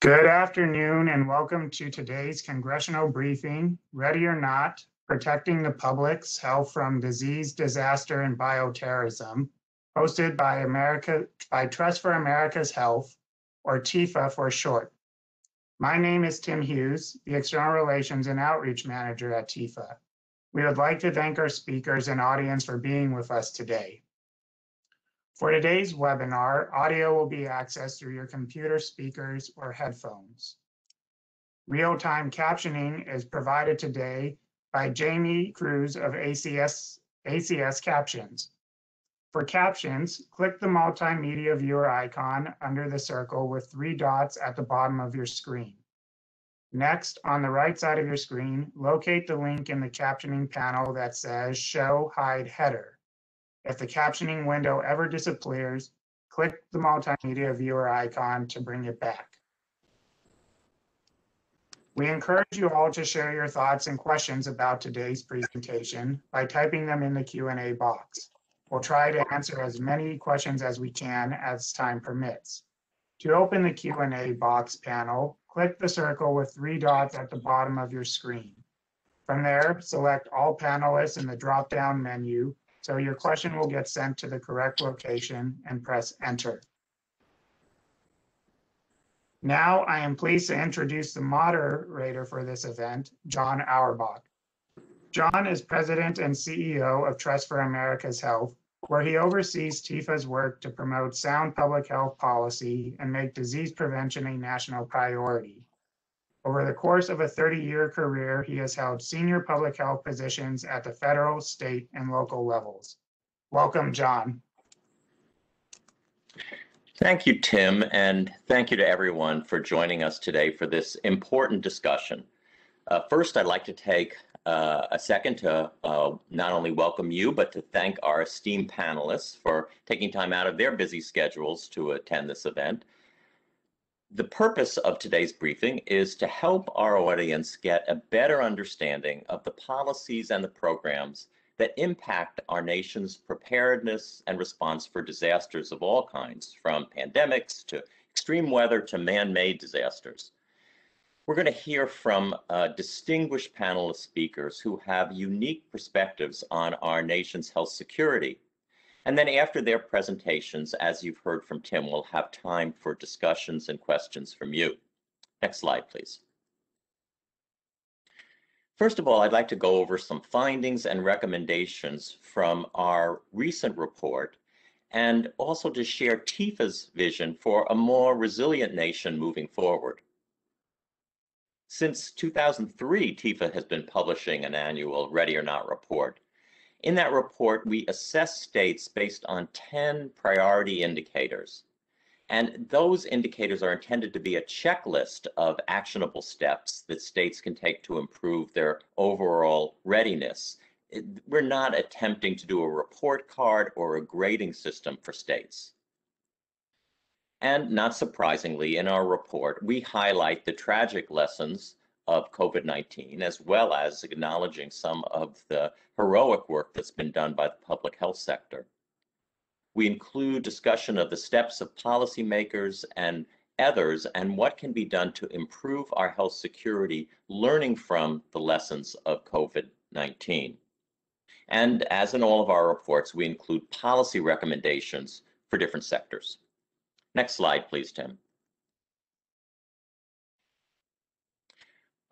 Good afternoon and welcome to today's congressional briefing, Ready or Not, Protecting the Public's Health from Disease, Disaster, and Bioterrorism, hosted by Trust for America's Health, or TIFA for short. My name is Tim Hughes, the External Relations and Outreach Manager at TIFA. We would like to thank our speakers and audience for being with us today. For today's webinar, audio will be accessed through your computer speakers or headphones. Real-time captioning is provided today by Jamie Cruz of ACS Captions. For captions, click the multimedia viewer icon under the circle with 3 dots at the bottom of your screen. Next, on the right side of your screen, locate the link in the captioning panel that says Show Hide Header. If the captioning window ever disappears, click the multimedia viewer icon to bring it back. We encourage you all to share your thoughts and questions about today's presentation by typing them in the Q&A box. We'll try to answer as many questions as we can as time permits. To open the Q&A box panel, click the circle with 3 dots at the bottom of your screen. From there, select All Panelists in the drop-down menu, so your question will get sent to the correct location, and press Enter. Now I am pleased to introduce the moderator for this event, John Auerbach. John is President and CEO of Trust for America's Health, where he oversees TIFA's work to promote sound public health policy and make disease prevention a national priority. Over the course of a 30-year career, he has held senior public health positions at the federal, state, and local levels. Welcome, John. Thank you, Tim, and thank you to everyone for joining us today for this important discussion. First, I'd like to take a second to not only welcome you, but to thank our esteemed panelists for taking time out of their busy schedules to attend this event. The purpose of today's briefing is to help our audience get a better understanding of the policies and the programs that impact our nation's preparedness and response for disasters of all kinds, from pandemics to extreme weather to man-made disasters. We're going to hear from distinguished panelist speakers who have unique perspectives on our nation's health security. And then after their presentations, as you've heard from Tim, we'll have time for discussions and questions from you. Next slide, please. First of all, I'd like to go over some findings and recommendations from our recent report, and also to share TIFA's vision for a more resilient nation moving forward. Since 2003, TIFA has been publishing an annual Ready or Not report. In that report, we assess states based on 10 priority indicators. And those indicators are intended to be a checklist of actionable steps that states can take to improve their overall readiness. We're not attempting to do a report card or a grading system for states. And not surprisingly, in our report, we highlight the tragic lessons of COVID-19, as well as acknowledging some of the heroic work that's been done by the public health sector. We include discussion of the steps of policymakers and others and what can be done to improve our health security, learning from the lessons of COVID-19. And as in all of our reports, we include policy recommendations for different sectors. Next slide, please, Tim.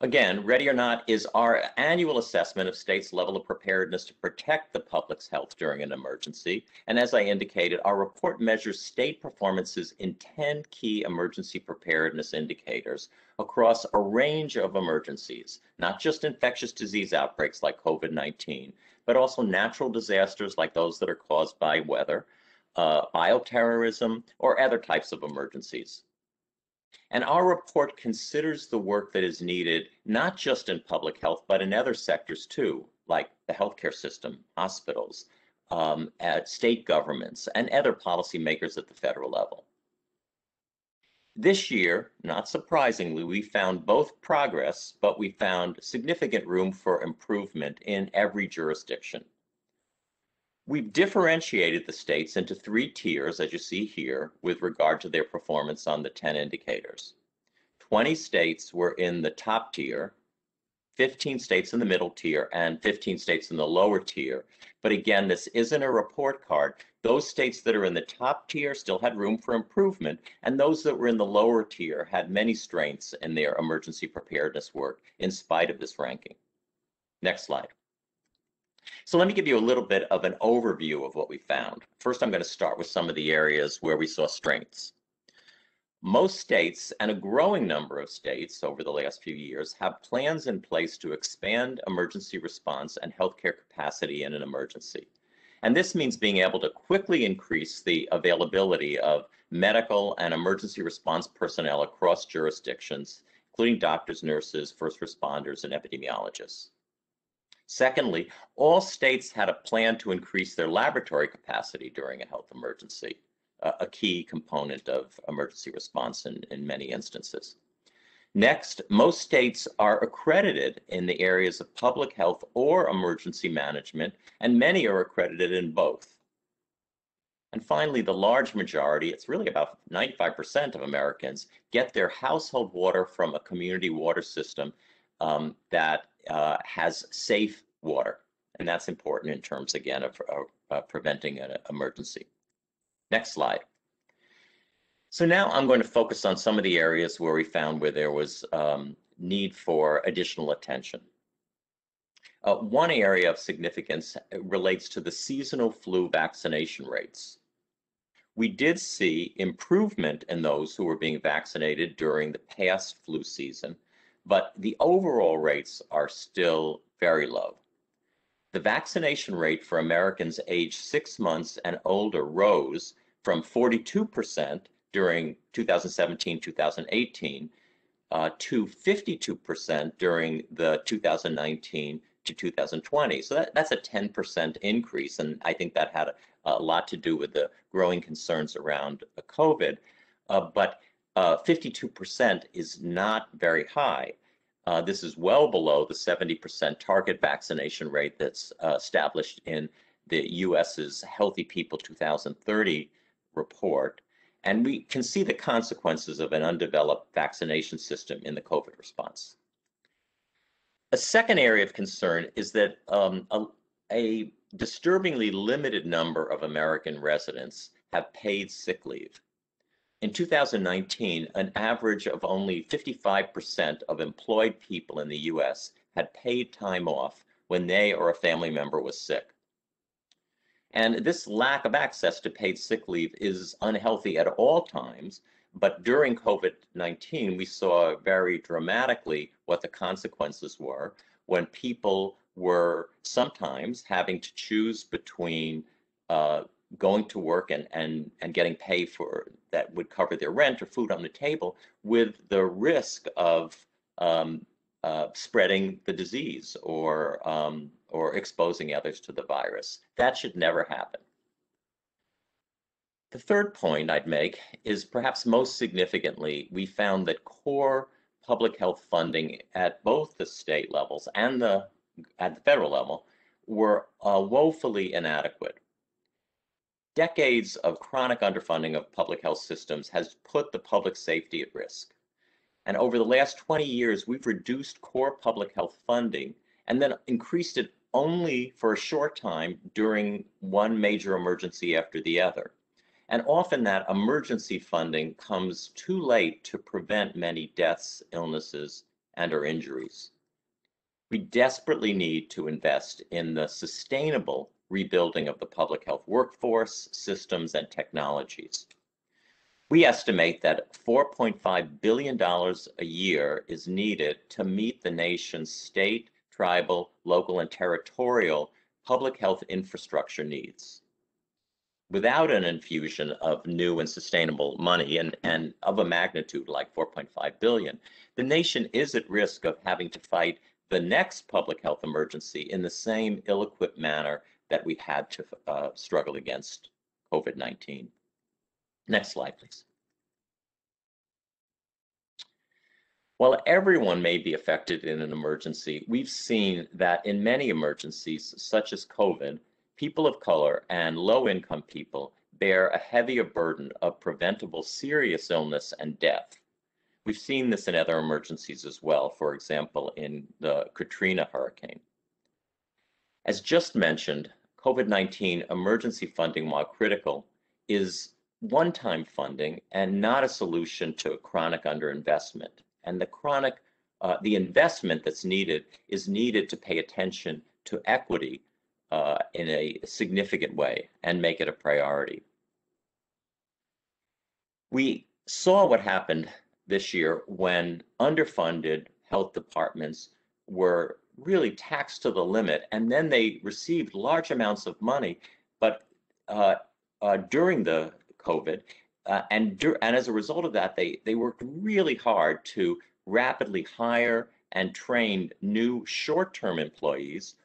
Again, Ready or Not is our annual assessment of states' level of preparedness to protect the public's health during an emergency. And as I indicated, our report measures state performances in 10 key emergency preparedness indicators across a range of emergencies, not just infectious disease outbreaks like COVID-19, but also natural disasters like those that are caused by weather, bioterrorism, or other types of emergencies. And our report considers the work that is needed, not just in public health, but in other sectors too, like the healthcare system, hospitals, at state governments, and other policymakers at the federal level. This year, not surprisingly, we found both progress, but we found significant room for improvement in every jurisdiction. We've differentiated the states into 3 tiers, as you see here, with regard to their performance on the 10 indicators. 20 states were in the top tier, 15 states in the middle tier, and 15 states in the lower tier. But again, this isn't a report card. Those states that are in the top tier still had room for improvement, and those that were in the lower tier had many strengths in their emergency preparedness work in spite of this ranking. Next slide. So let me give you a little bit of an overview of what we found. First, I'm going to start with some of the areas where we saw strengths. Most states, and a growing number of states over the last few years, have plans in place to expand emergency response and healthcare capacity in an emergency. And this means being able to quickly increase the availability of medical and emergency response personnel across jurisdictions, including doctors, nurses, first responders, and epidemiologists. Secondly, all states had a plan to increase their laboratory capacity during a health emergency, a key component of emergency response in many instances. Next, most states are accredited in the areas of public health or emergency management, and many are accredited in both. And finally, the large majority, it's really about 95% of Americans, get their household water from a community water system that has safe water. And that's important in terms, again, of preventing an emergency. Next slide. So now I'm going to focus on some of the areas where we found where there was need for additional attention. One area of significance relates to the seasonal flu vaccination rates. We did see improvement in those who were being vaccinated during the past flu season, but the overall rates are still very low. The vaccination rate for Americans aged 6 months and older rose from 42% during 2017-2018 to 52% during the 2019 to 2020. So that's a 10% increase, and I think that had a lot to do with the growing concerns around COVID, but 52% is not very high. This is well below the 70% target vaccination rate that's established in the US's Healthy People 2030 report. And we can see the consequences of an undeveloped vaccination system in the COVID response. A second area of concern is that a disturbingly limited number of American residents have paid sick leave. In 2019, an average of only 55% of employed people in the US had paid time off when they or a family member was sick. And this lack of access to paid sick leave is unhealthy at all times, but during COVID-19, we saw very dramatically what the consequences were when people were sometimes having to choose between going to work and getting paid for that would cover their rent or food on the table, with the risk of spreading the disease or exposing others to the virus. That should never happen. The third point I'd make is perhaps most significantly, we found that core public health funding at both the state levels and at the federal level were woefully inadequate. Decades of chronic underfunding of public health systems has put the public safety at risk. And over the last 20 years, we've reduced core public health funding and then increased it only for a short time during one major emergency after the other. And often that emergency funding comes too late to prevent many deaths, illnesses, and/or injuries. We desperately need to invest in the sustainable rebuilding of the public health workforce, systems, and technologies. We estimate that $4.5 billion a year is needed to meet the nation's state, tribal, local, and territorial public health infrastructure needs. Without an infusion of new and sustainable money and of a magnitude like 4.5 billion, the nation is at risk of having to fight the next public health emergency in the same ill-equipped manner that we had to struggle against COVID-19. Next slide, please. While everyone may be affected in an emergency, we've seen that in many emergencies, such as COVID, people of color and low-income people bear a heavier burden of preventable serious illness and death. We've seen this in other emergencies as well, for example, in the Katrina hurricane. As just mentioned, COVID-19 emergency funding, while critical, is one-time funding and not a solution to chronic underinvestment. And the investment that's needed is needed to pay attention to equity in a significant way and make it a priority. We saw what happened this year when underfunded health departments were really taxed to the limit, and then they received large amounts of money, but during the COVID, and as a result of that, they worked really hard to rapidly hire and train new short-term employees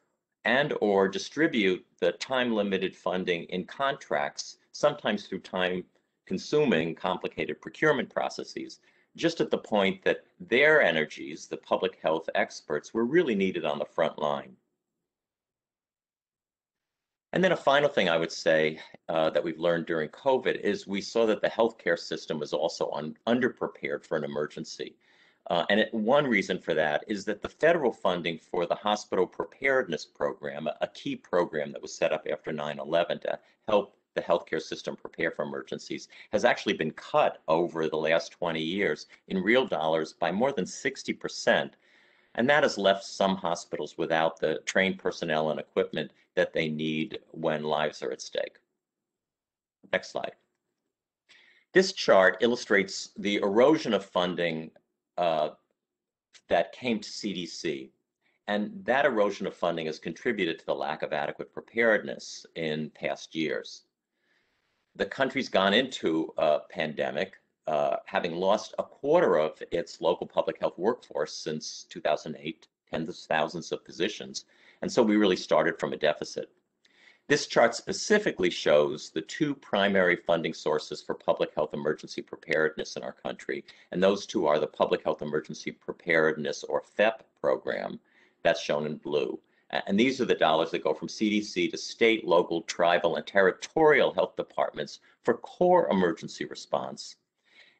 and or distribute the time-limited funding in contracts, sometimes through time-consuming, complicated procurement processes, just at the point that their energies, the public health experts, were really needed on the front line. And then a final thing I would say that we've learned during COVID is we saw that the healthcare system was also underprepared for an emergency. One reason for that is that the federal funding for the Hospital Preparedness Program, a key program that was set up after 9/11 to help the healthcare system prepare for emergencies, has actually been cut over the last 20 years in real dollars by more than 60%. And that has left some hospitals without the trained personnel and equipment that they need when lives are at stake. Next slide. This chart illustrates the erosion of funding that came to CDC. And that erosion of funding has contributed to the lack of adequate preparedness in past years. The country's gone into a pandemic, having lost a quarter of its local public health workforce since 2008, tens of thousands of positions. And so we really started from a deficit. This chart specifically shows the two primary funding sources for public health emergency preparedness in our country. And those two are the Public Health Emergency Preparedness, or PHEP program, that's shown in blue. And these are the dollars that go from CDC to state, local, tribal, and territorial health departments for core emergency response.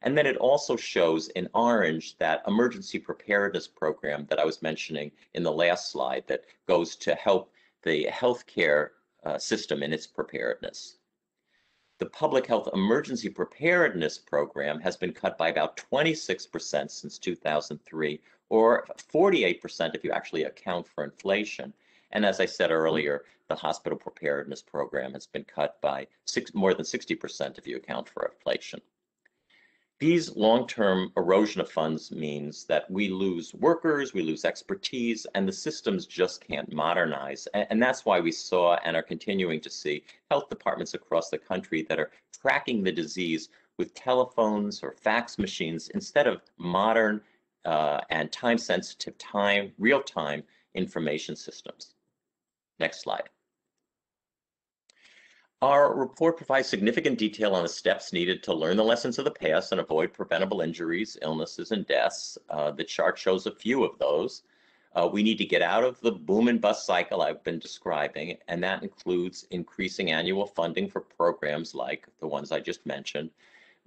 And then it also shows in orange that emergency preparedness program that I was mentioning in the last slide that goes to help the healthcare system in its preparedness. The Public Health Emergency Preparedness Program has been cut by about 26% since 2003, or 48% if you actually account for inflation. And as I said earlier, the Hospital Preparedness Program has been cut by more than 60% if you account for inflation. These long-term erosion of funds means that we lose workers, we lose expertise, and the systems just can't modernize. And that's why we saw and are continuing to see health departments across the country that are tracking the disease with telephones or fax machines instead of modern and time-sensitive, real-time information systems. Next slide. Our report provides significant detail on the steps needed to learn the lessons of the past and avoid preventable injuries, illnesses, and deaths. The chart shows a few of those. We need to get out of the boom and bust cycle I've been describing, and that includes increasing annual funding for programs like the ones I just mentioned,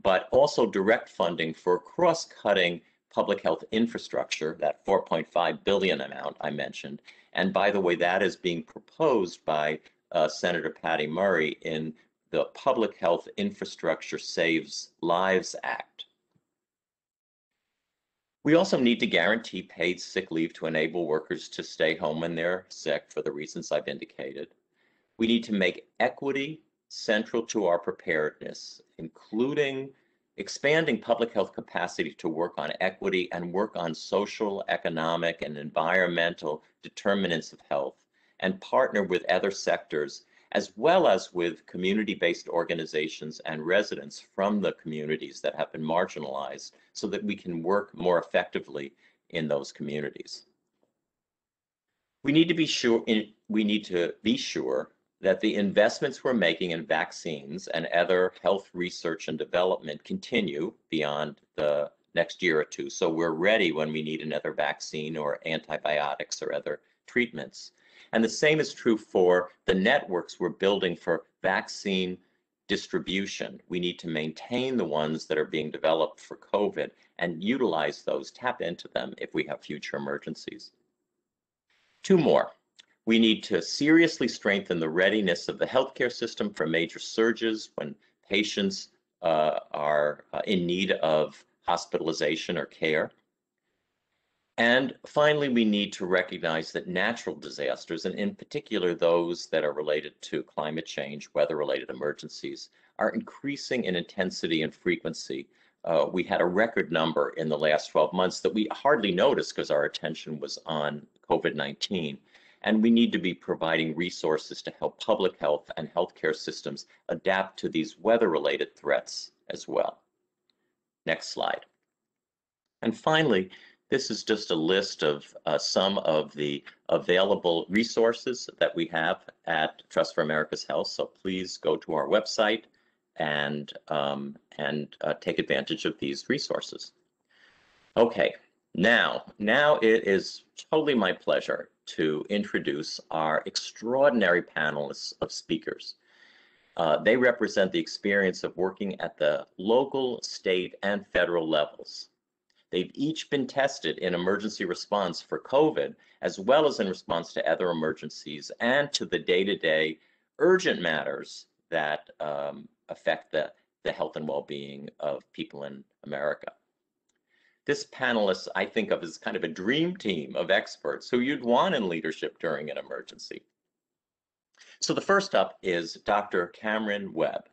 but also direct funding for cross-cutting public health infrastructure, that $4.5 billion amount I mentioned. And by the way, that is being proposed by Senator Patty Murray in the Public Health Infrastructure Saves Lives Act. We also need to guarantee paid sick leave to enable workers to stay home when they're sick for the reasons I've indicated. We need to make equity central to our preparedness, including expanding public health capacity to work on equity and work on social, economic, and environmental determinants of health, and partner with other sectors, as well as with community-based organizations and residents from the communities that have been marginalized so that we can work more effectively in those communities. We need to be sure that the investments we're making in vaccines and other health research and development continue beyond the next year or two, so we're ready when we need another vaccine or antibiotics or other treatments. And the same is true for the networks we're building for vaccine distribution. We need to maintain the ones that are being developed for COVID and utilize those, tap into them if we have future emergencies. Two more. We need to seriously strengthen the readiness of the healthcare system for major surges when patients are in need of hospitalization or care. And finally, we need to recognize that natural disasters, and in particular those that are related to climate change, weather-related emergencies, are increasing in intensity and frequency. We had a record number in the last 12 months that we hardly noticed because our attention was on COVID-19. And we need to be providing resources to help public health and healthcare systems adapt to these weather-related threats as well. Next slide. And finally, this is just a list of some of the available resources that we have at Trust for America's Health. So please go to our website and take advantage of these resources. Okay, now it is totally my pleasure to introduce our extraordinary panelists of speakers. They represent the experience of working at the local, state, and federal levels. They've each been tested in emergency response for COVID, as well as in response to other emergencies and to the day-to-day urgent matters that affect the health and well-being of people in America. This panelist I think of as kind of a dream team of experts who you'd want in leadership during an emergency. So the first up is Dr. Cameron Webb.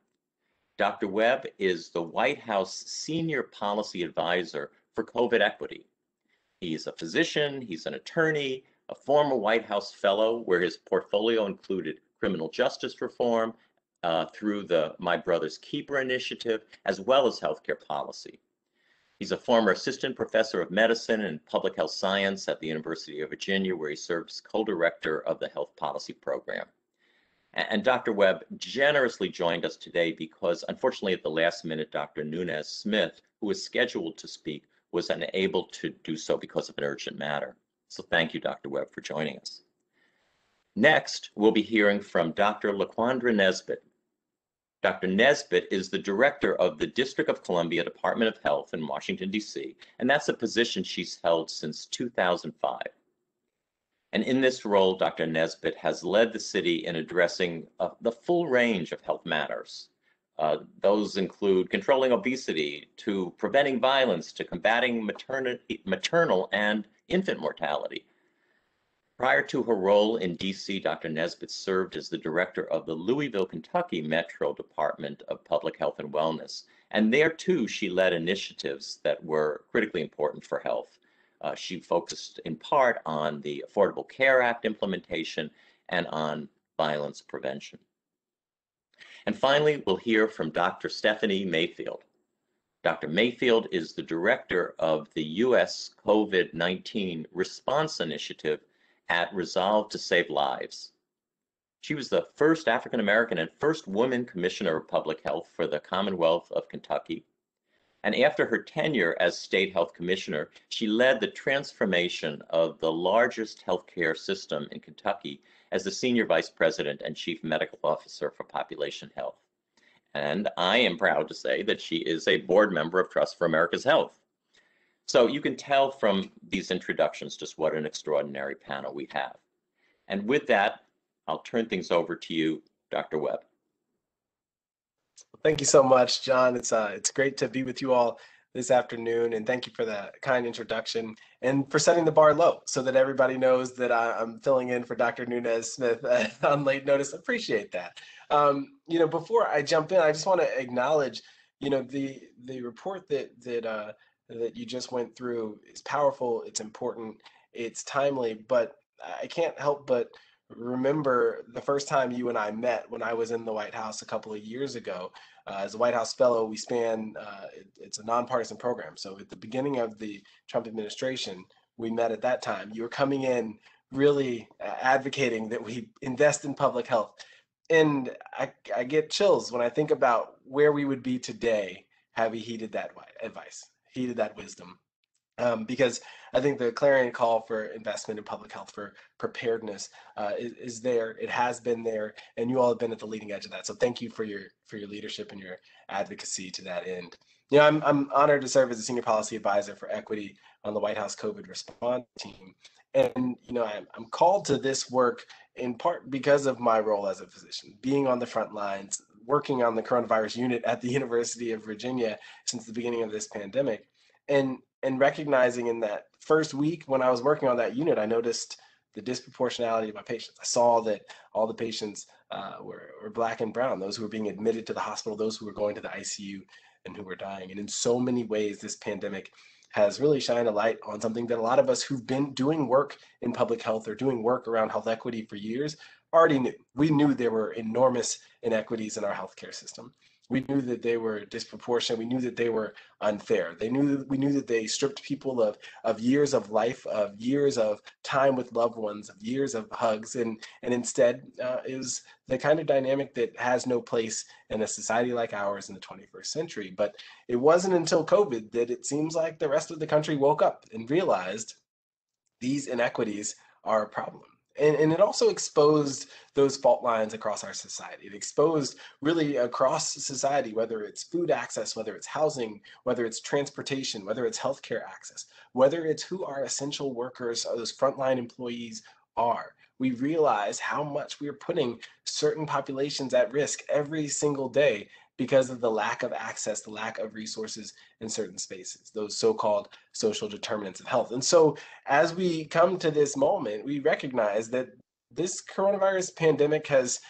Dr. Webb is the White House Senior Policy Advisor for COVID equity. He's a physician, he's an attorney, a former White House fellow where his portfolio included criminal justice reform through the My Brother's Keeper initiative, as well as healthcare policy. He's a former assistant professor of medicine and public health science at the University of Virginia, where he serves as co-director of the health policy program. And Dr. Webb generously joined us today because, unfortunately, at the last minute, Dr. Nunez Smith, who was scheduled to speak, was unable to do so because of an urgent matter. So thank you, Dr. Webb, for joining us. Next, we'll be hearing from Dr. LaQuandra Nesbitt. Dr. Nesbitt is the director of the District of Columbia Department of Health in Washington, D.C., and that's a position she's held since 2005. And in this role, Dr. Nesbitt has led the city in addressing the full range of health matters. Those include controlling obesity, to preventing violence, to combating maternal and infant mortality. Prior to her role in DC, Dr. Nesbitt served as the director of the Louisville, Kentucky Metro Department of Public Health and Wellness. And there too, she led initiatives that were critically important for health. She focused in part on the Affordable Care Act implementation and on violence prevention. And finally, we'll hear from Dr. Stephanie Mayfield. Dr. Mayfield is the director of the U.S. COVID-19 Response Initiative at Resolve to Save Lives. She was the first African American and first woman commissioner of public health for the Commonwealth of Kentucky. And after her tenure as state health commissioner, she led the transformation of the largest healthcare system in Kentucky as the senior vice president and chief medical officer for population health. And I am proud to say that she is a board member of Trust for America's Health. So you can tell from these introductions just what an extraordinary panel we have. And with that, I'll turn things over to you, Dr. Webb. Thank you so much, John. It's great to be with you all this afternoon, and thank you for that kind introduction and for setting the bar low so that everybody knows that I'm filling in for Dr. Nunez Smith on late notice. Appreciate that. Before I jump in, I just want to acknowledge, the report that you just went through is powerful, it's important, it's timely, but I can't help but remember the first time you and I met when I was in the White House a couple of years ago. As a White House fellow, we span, it's a nonpartisan program. So at the beginning of the Trump administration, we met at that time. You were coming in really advocating that we invest in public health. And I get chills when I think about where we would be today had we heeded that advice, heeded that wisdom. because I think the clarion call for investment in public health, for preparedness, is there. It has been there, and you all have been at the leading edge of that. So thank you for your leadership and your advocacy to that end. You know, I'm honored to serve as a senior policy advisor for equity on the White House COVID response team, and you know, I'm called to this work in part because of my role as a physician, being on the front lines, working on the coronavirus unit at the University of Virginia since the beginning of this pandemic, and recognizing in that first week when I was working on that unit, I noticed the disproportionality of my patients. I saw that all the patients were Black and brown, those who were being admitted to the hospital, those who were going to the ICU, and who were dying. And in so many ways, this pandemic has really shined a light on something that a lot of us who've been doing work in public health or doing work around health equity for years already knew. We knew there were enormous inequities in our healthcare system. We knew that they were disproportionate. We knew that they were unfair. We knew that they stripped people of years of life, of years of time with loved ones, of years of hugs, and instead is the kind of dynamic that has no place in a society like ours in the 21st century. But it wasn't until COVID that it seems like the rest of the country woke up and realized these inequities are a problem. And it also exposed those fault lines across our society. It exposed really across society, whether it's food access, whether it's housing, whether it's transportation, whether it's healthcare access, whether it's who our essential workers, those frontline employees are. We realize how much we are putting certain populations at risk every single day because of the lack of access, the lack of resources in certain spaces, those so-called social determinants of health. And so as we come to this moment, we recognize that this coronavirus pandemic has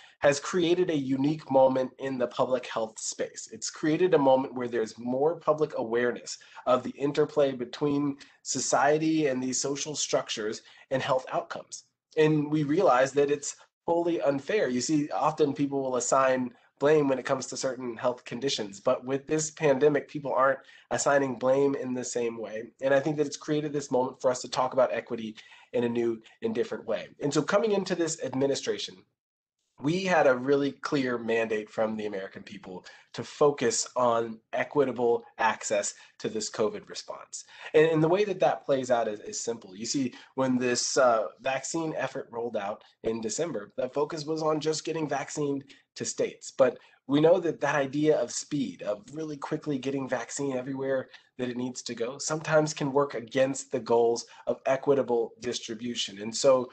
created a unique moment in the public health space. It's created a moment where there's more public awareness of the interplay between society and these social structures and health outcomes. And we realize that it's wholly unfair. You see, often people will assign blame when it comes to certain health conditions, but with this pandemic, people aren't assigning blame in the same way. And I think that it's created this moment for us to talk about equity in a new and different way. And so coming into this administration, we had a really clear mandate from the American people to focus on equitable access to this COVID response. And the way that that plays out is simple. You see, when this vaccine effort rolled out in December, that focus was on just getting vaccine to states. But we know that that idea of speed, of really quickly getting vaccine everywhere that it needs to go, sometimes can work against the goals of equitable distribution. And so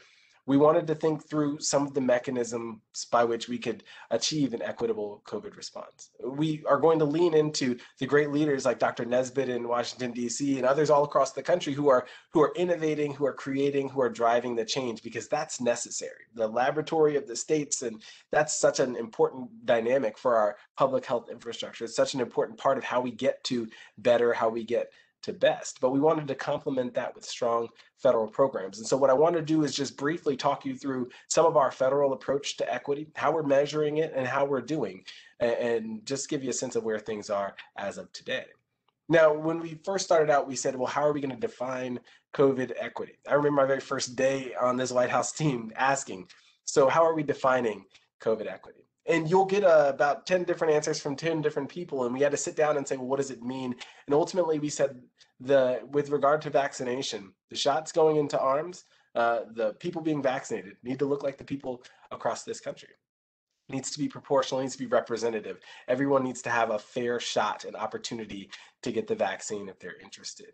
we wanted to think through some of the mechanisms by which we could achieve an equitable COVID response. We are going to lean into the great leaders like Dr. Nesbitt in Washington, D.C., and others all across the country who are innovating, who are creating, who are driving the change, because that's necessary. The laboratory of the states, and that's such an important dynamic for our public health infrastructure. It's such an important part of how we get to better, how we get to best. But we wanted to complement that with strong federal programs. And so what I want to do is just briefly talk you through some of our federal approach to equity, how we're measuring it and how we're doing, and just give you a sense of where things are as of today. Now, when we first started out, we said, well, how are we going to define COVID equity? I remember my very first day on this White House team asking, so how are we defining COVID equity? And you'll get about 10 different answers from 10 different people. And we had to sit down and say, well, what does it mean? And ultimately, we said with regard to vaccination, the shots going into arms, the people being vaccinated need to look like the people across this country. It needs to be proportional, needs to be representative. Everyone needs to have a fair shot and opportunity to get the vaccine if they're interested.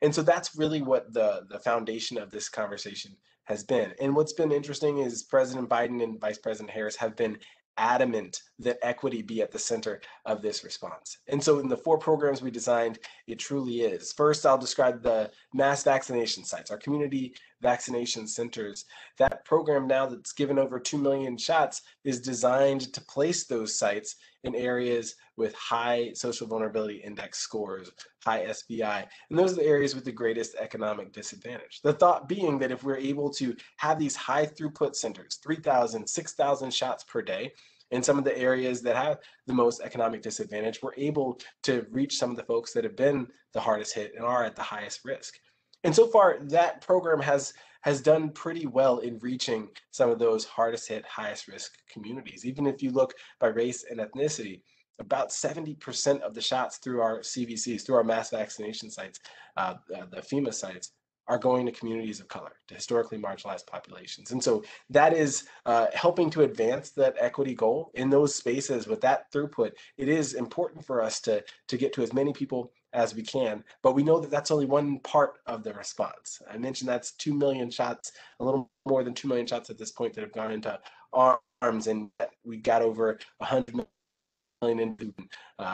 And so that's really what the foundation of this conversation has been. And what's been interesting is President Biden and Vice President Harris have been adamant that equity be at the center of this response. And so in the 4 programs we designed, it truly is. First, I'll describe the mass vaccination sites, our community vaccination centers. That program now that's given over 2 million shots is designed to place those sites in areas with high social vulnerability index scores, high SVI, and those are the areas with the greatest economic disadvantage. The thought being that if we're able to have these high throughput centers, 3,000, 6,000 shots per day, in some of the areas that have the most economic disadvantage, we're able to reach some of the folks that have been the hardest hit and are at the highest risk. And so far, that program has done pretty well in reaching some of those hardest hit, highest risk communities. Even if you look by race and ethnicity, about 70% of the shots through our CVCs, through our mass vaccination sites, the FEMA sites, are going to communities of color, to historically marginalized populations. And so that is helping to advance that equity goal in those spaces with that throughput. It is important for us to get to as many people as we can, but we know that that's only one part of the response. I mentioned that's 2 million shots, a little more than 2 million shots at this point that have gone into arms, and we got over 100 million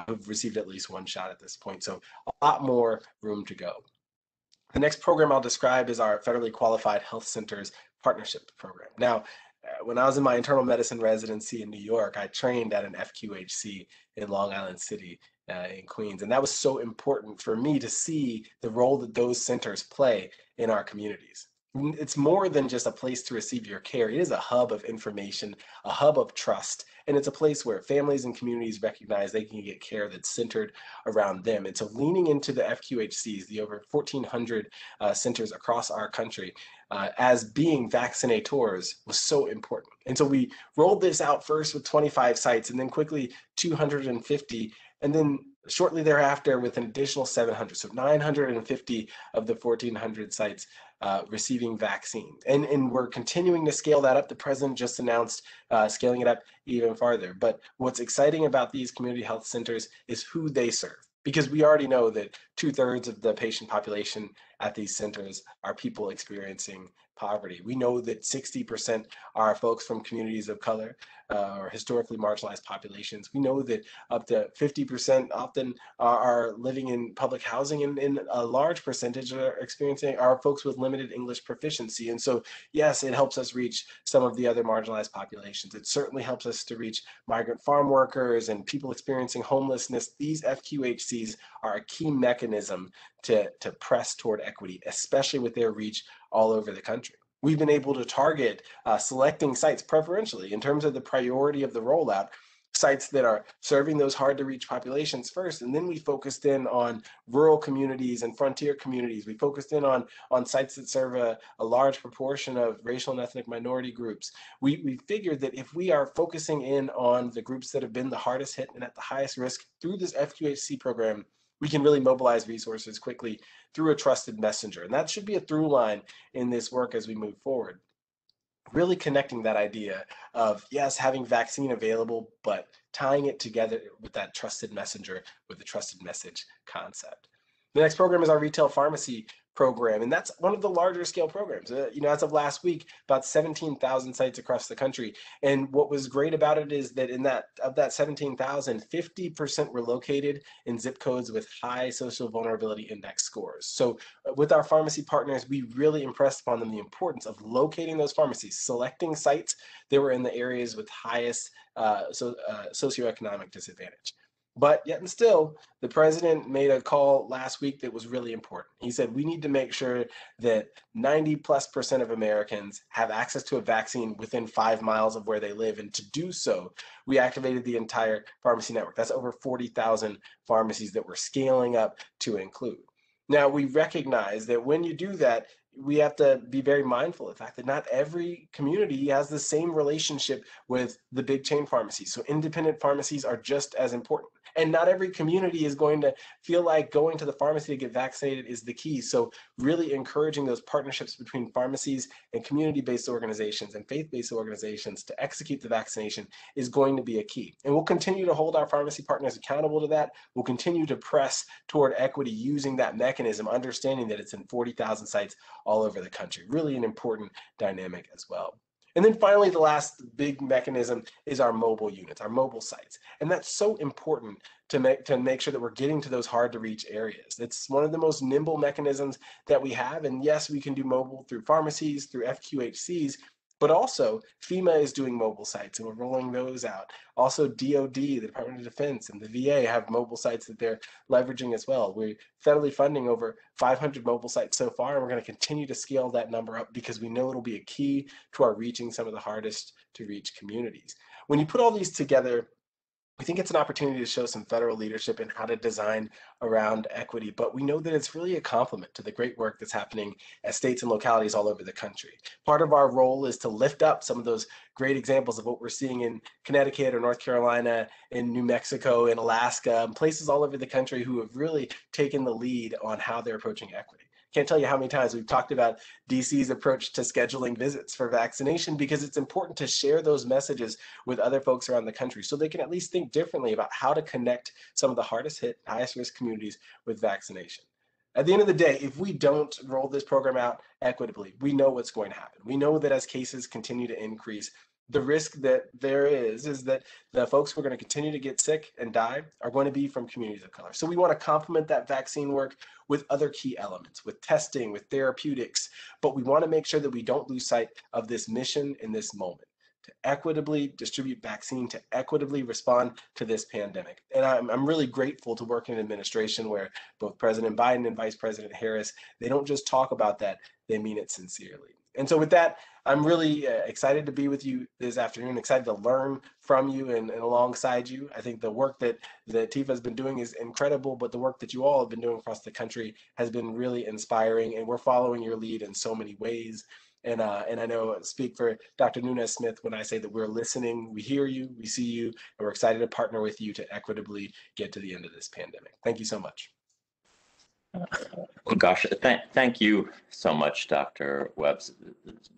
who've received at least one shot at this point. So a lot more room to go. The next program I'll describe is our Federally Qualified Health Centers Partnership Program. Now, when I was in my internal medicine residency in New York, I trained at an FQHC in Long Island City in Queens. And that was so important for me to see the role that those centers play in our communities. It's more than just a place to receive your care. It is a hub of information, a hub of trust, and it's a place where families and communities recognize they can get care that's centered around them. And so leaning into the FQHCs, the over 1,400 centers across our country, as being vaccinators was so important. And so we rolled this out first with 25 sites and then quickly 250, and then shortly thereafter with an additional 700. So 950 of the 1,400 sites receiving vaccine. And we're continuing to scale that up. The president just announced scaling it up even farther. But what's exciting about these community health centers is who they serve, because we already know that 2/3 of the patient population at these centers are people experiencing poverty. We know that 60% are folks from communities of color or historically marginalized populations. We know that up to 50% often are living in public housing, and a large percentage are folks with limited English proficiency. And so, yes, it helps us reach some of the other marginalized populations. It certainly helps us to reach migrant farm workers and people experiencing homelessness. These FQHCs are a key mechanism to press toward equity, especially with their reach all over the country. We've been able to target selecting sites preferentially in terms of the priority of the rollout, sites that are serving those hard to reach populations first. And then we focused in on rural communities and frontier communities. We focused in on sites that serve a large proportion of racial and ethnic minority groups. We figured that if we are focusing in on the groups that have been the hardest hit and at the highest risk through this FQHC program, we can really mobilize resources quickly through a trusted messenger. And that should be a through line in this work as we move forward. Really connecting that idea of, yes, having vaccine available, but tying it together with that trusted messenger, with the trusted message concept. The next program is our retail pharmacy program, and that's one of the larger scale programs. As of last week, about 17,000 sites across the country. And what was great about it is that of that 17,000, 50% were located in zip codes with high social vulnerability index scores. So with our pharmacy partners, we really impressed upon them the importance of locating those pharmacies, selecting sites that were in the areas with highest socioeconomic disadvantage. But yet and still, the president made a call last week that was really important. He said, we need to make sure that 90+% of Americans have access to a vaccine within 5 miles of where they live. And to do so, we activated the entire pharmacy network. That's over 40,000 pharmacies that we're scaling up to include. Now, we recognize that when you do that, we have to be very mindful of the fact that not every community has the same relationship with the big chain pharmacies. So independent pharmacies are just as important. And not every community is going to feel like going to the pharmacy to get vaccinated is the key. So really encouraging those partnerships between pharmacies and community-based organizations and faith-based organizations to execute the vaccination is going to be a key. And we'll continue to hold our pharmacy partners accountable to that. We'll continue to press toward equity using that mechanism, understanding that it's in 40,000 sites all over the country. Really an important dynamic as well. And then finally, the last big mechanism is our mobile units, our mobile sites. And that's so important to make sure that we're getting to those hard to reach areas. It's one of the most nimble mechanisms that we have. And yes, we can do mobile through pharmacies, through FQHCs, but also FEMA is doing mobile sites and we're rolling those out. Also DOD, the Department of Defense, and the VA have mobile sites that they're leveraging as well. We're federally funding over 500 mobile sites so far, and we're going to continue to scale that number up because we know it'll be a key to our reaching some of the hardest to reach communities. When you put all these together, we think it's an opportunity to show some federal leadership in how to design around equity, but we know that it's really a complement to the great work that's happening at states and localities all over the country. Part of our role is to lift up some of those great examples of what we're seeing in Connecticut or North Carolina, in New Mexico, in Alaska, and places all over the country who have really taken the lead on how they're approaching equity. Can't tell you how many times we've talked about DC's approach to scheduling visits for vaccination, because it's important to share those messages with other folks around the country so they can at least think differently about how to connect some of the hardest hit, highest risk communities with vaccination. At the end of the day, if we don't roll this program out equitably, we know what's going to happen. We know that as cases continue to increase, the risk that there is that the folks who are going to continue to get sick and die are going to be from communities of color. So we want to complement that vaccine work with other key elements, with testing, with therapeutics, but we want to make sure that we don't lose sight of this mission in this moment, to equitably distribute vaccine, to equitably respond to this pandemic. And I'm really grateful to work in an administration where both President Biden and Vice President Harris, they don't just talk about that, they mean it sincerely. And so with that, I'm really excited to be with you this afternoon, excited to learn from you and alongside you. I think the work that Tifa has been doing is incredible, but the work that you all have been doing across the country has been really inspiring, and we're following your lead in so many ways. And I know I speak for Dr. Nunez-Smith when I say that we're listening, we hear you, we see you, and we're excited to partner with you to equitably get to the end of this pandemic. Thank you so much. Gosh, thank you so much, Dr. Webbs.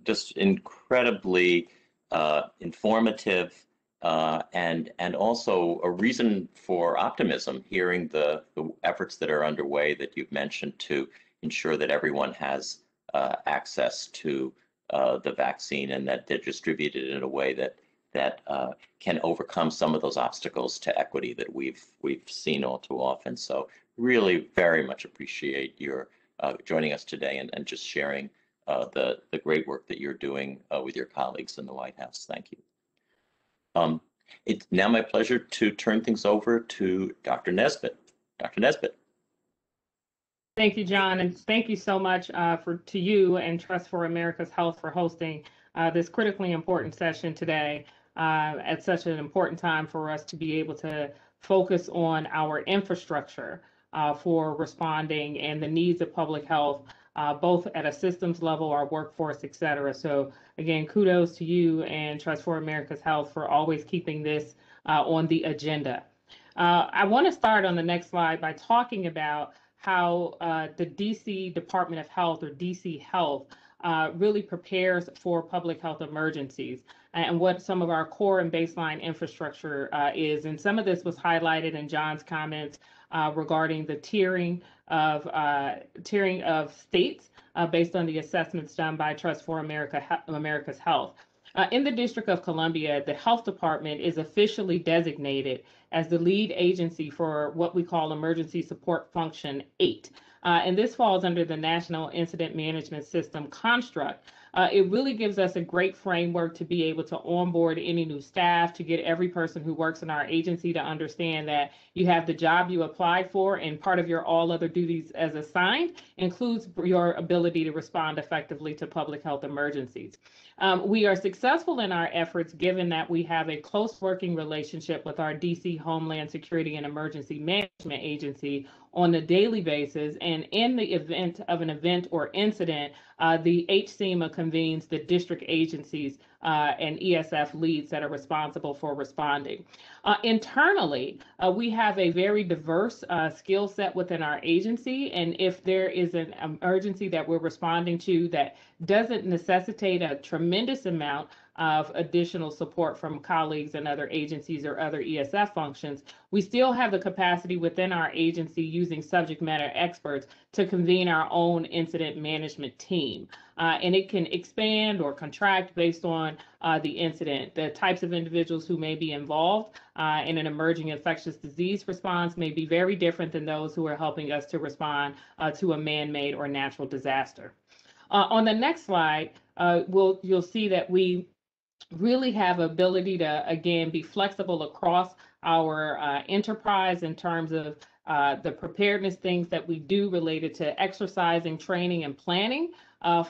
Just incredibly informative and also a reason for optimism, hearing the efforts that are underway that you've mentioned to ensure that everyone has access to the vaccine and that they're distributed in a way that can overcome some of those obstacles to equity that we've seen all too often. So really very much appreciate your joining us today and just sharing the great work that you're doing with your colleagues in the White House. Thank you. It's now my pleasure to turn things over to Dr. Nesbitt. Dr. Nesbitt. Thank you, John, and thank you so much to you and Trust for America's Health for hosting this critically important session today at such an important time for us to be able to focus on our infrastructure for responding and the needs of public health, both at a systems level, our workforce, et cetera. So again, kudos to you and Trust for America's Health for always keeping this on the agenda. I want to start on the next slide by talking about how the DC Department of Health, or DC Health, really prepares for public health emergencies and what some of our core and baseline infrastructure is. And some of this was highlighted in John's comments regarding the tiering of states based on the assessments done by Trust for America's Health. In the District of Columbia, the Health Department is officially designated as the lead agency for what we call Emergency Support Function 8. And this falls under the National Incident Management System construct. It really gives us a great framework to be able to onboard any new staff, to get every person who works in our agency to understand that you have the job you applied for, and part of your all other duties as assigned includes your ability to respond effectively to public health emergencies. We are successful in our efforts given that we have a close working relationship with our DC Homeland Security and Emergency Management Agency on a daily basis, and in the event of an event or incident, the HCMA convenes the district agencies and ESF leads that are responsible for responding. Internally, we have a very diverse skill set within our agency, and if there is an emergency that we're responding to that doesn't necessitate a tremendous amount of additional support from colleagues in other agencies or other ESF functions, we still have the capacity within our agency using subject matter experts to convene our own incident management team. And it can expand or contract based on the incident. The types of individuals who may be involved in an emerging infectious disease response may be very different than those who are helping us to respond to a man-made or natural disaster. On the next slide, you'll see that we really have ability to, again, be flexible across our enterprise in terms of the preparedness things that we do related to exercising, training, and planning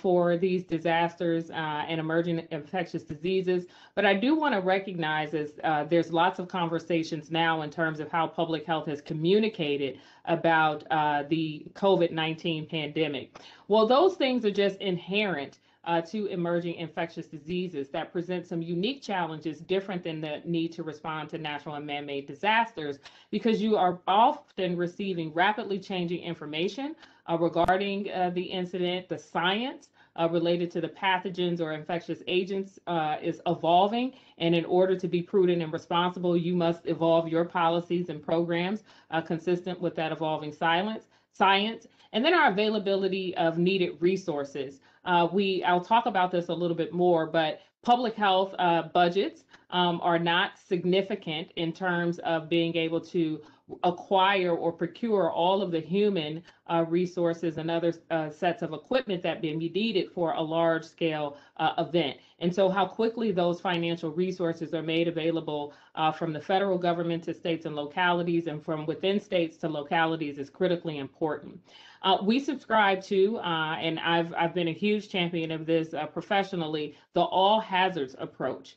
for these disasters and emerging infectious diseases. But I do want to recognize there's lots of conversations now in terms of how public health has communicated about the COVID-19 pandemic. Well, those things are just inherent to emerging infectious diseases that present some unique challenges different than the need to respond to natural and man-made disasters, because you are often receiving rapidly changing information regarding the incident. The science related to the pathogens or infectious agents is evolving, and in order to be prudent and responsible, you must evolve your policies and programs consistent with that evolving science. And then our availability of needed resources. I'll talk about this a little bit more, but public health budgets are not significant in terms of being able to acquire or procure all of the human resources and other sets of equipment that may be needed for a large scale event. And so how quickly those financial resources are made available from the federal government to states and localities, and from within states to localities, is critically important. We subscribe to, and I've been a huge champion of this professionally, the all hazards approach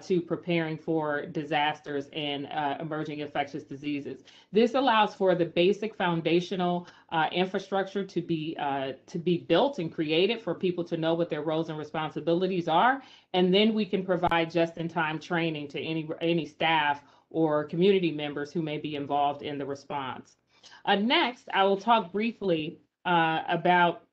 to preparing for disasters and emerging infectious diseases. This allows for the basic foundational infrastructure to be built and created for people to know what their roles and responsibilities are, and then we can provide just-in-time training to any staff or community members who may be involved in the response. Next, I will talk briefly about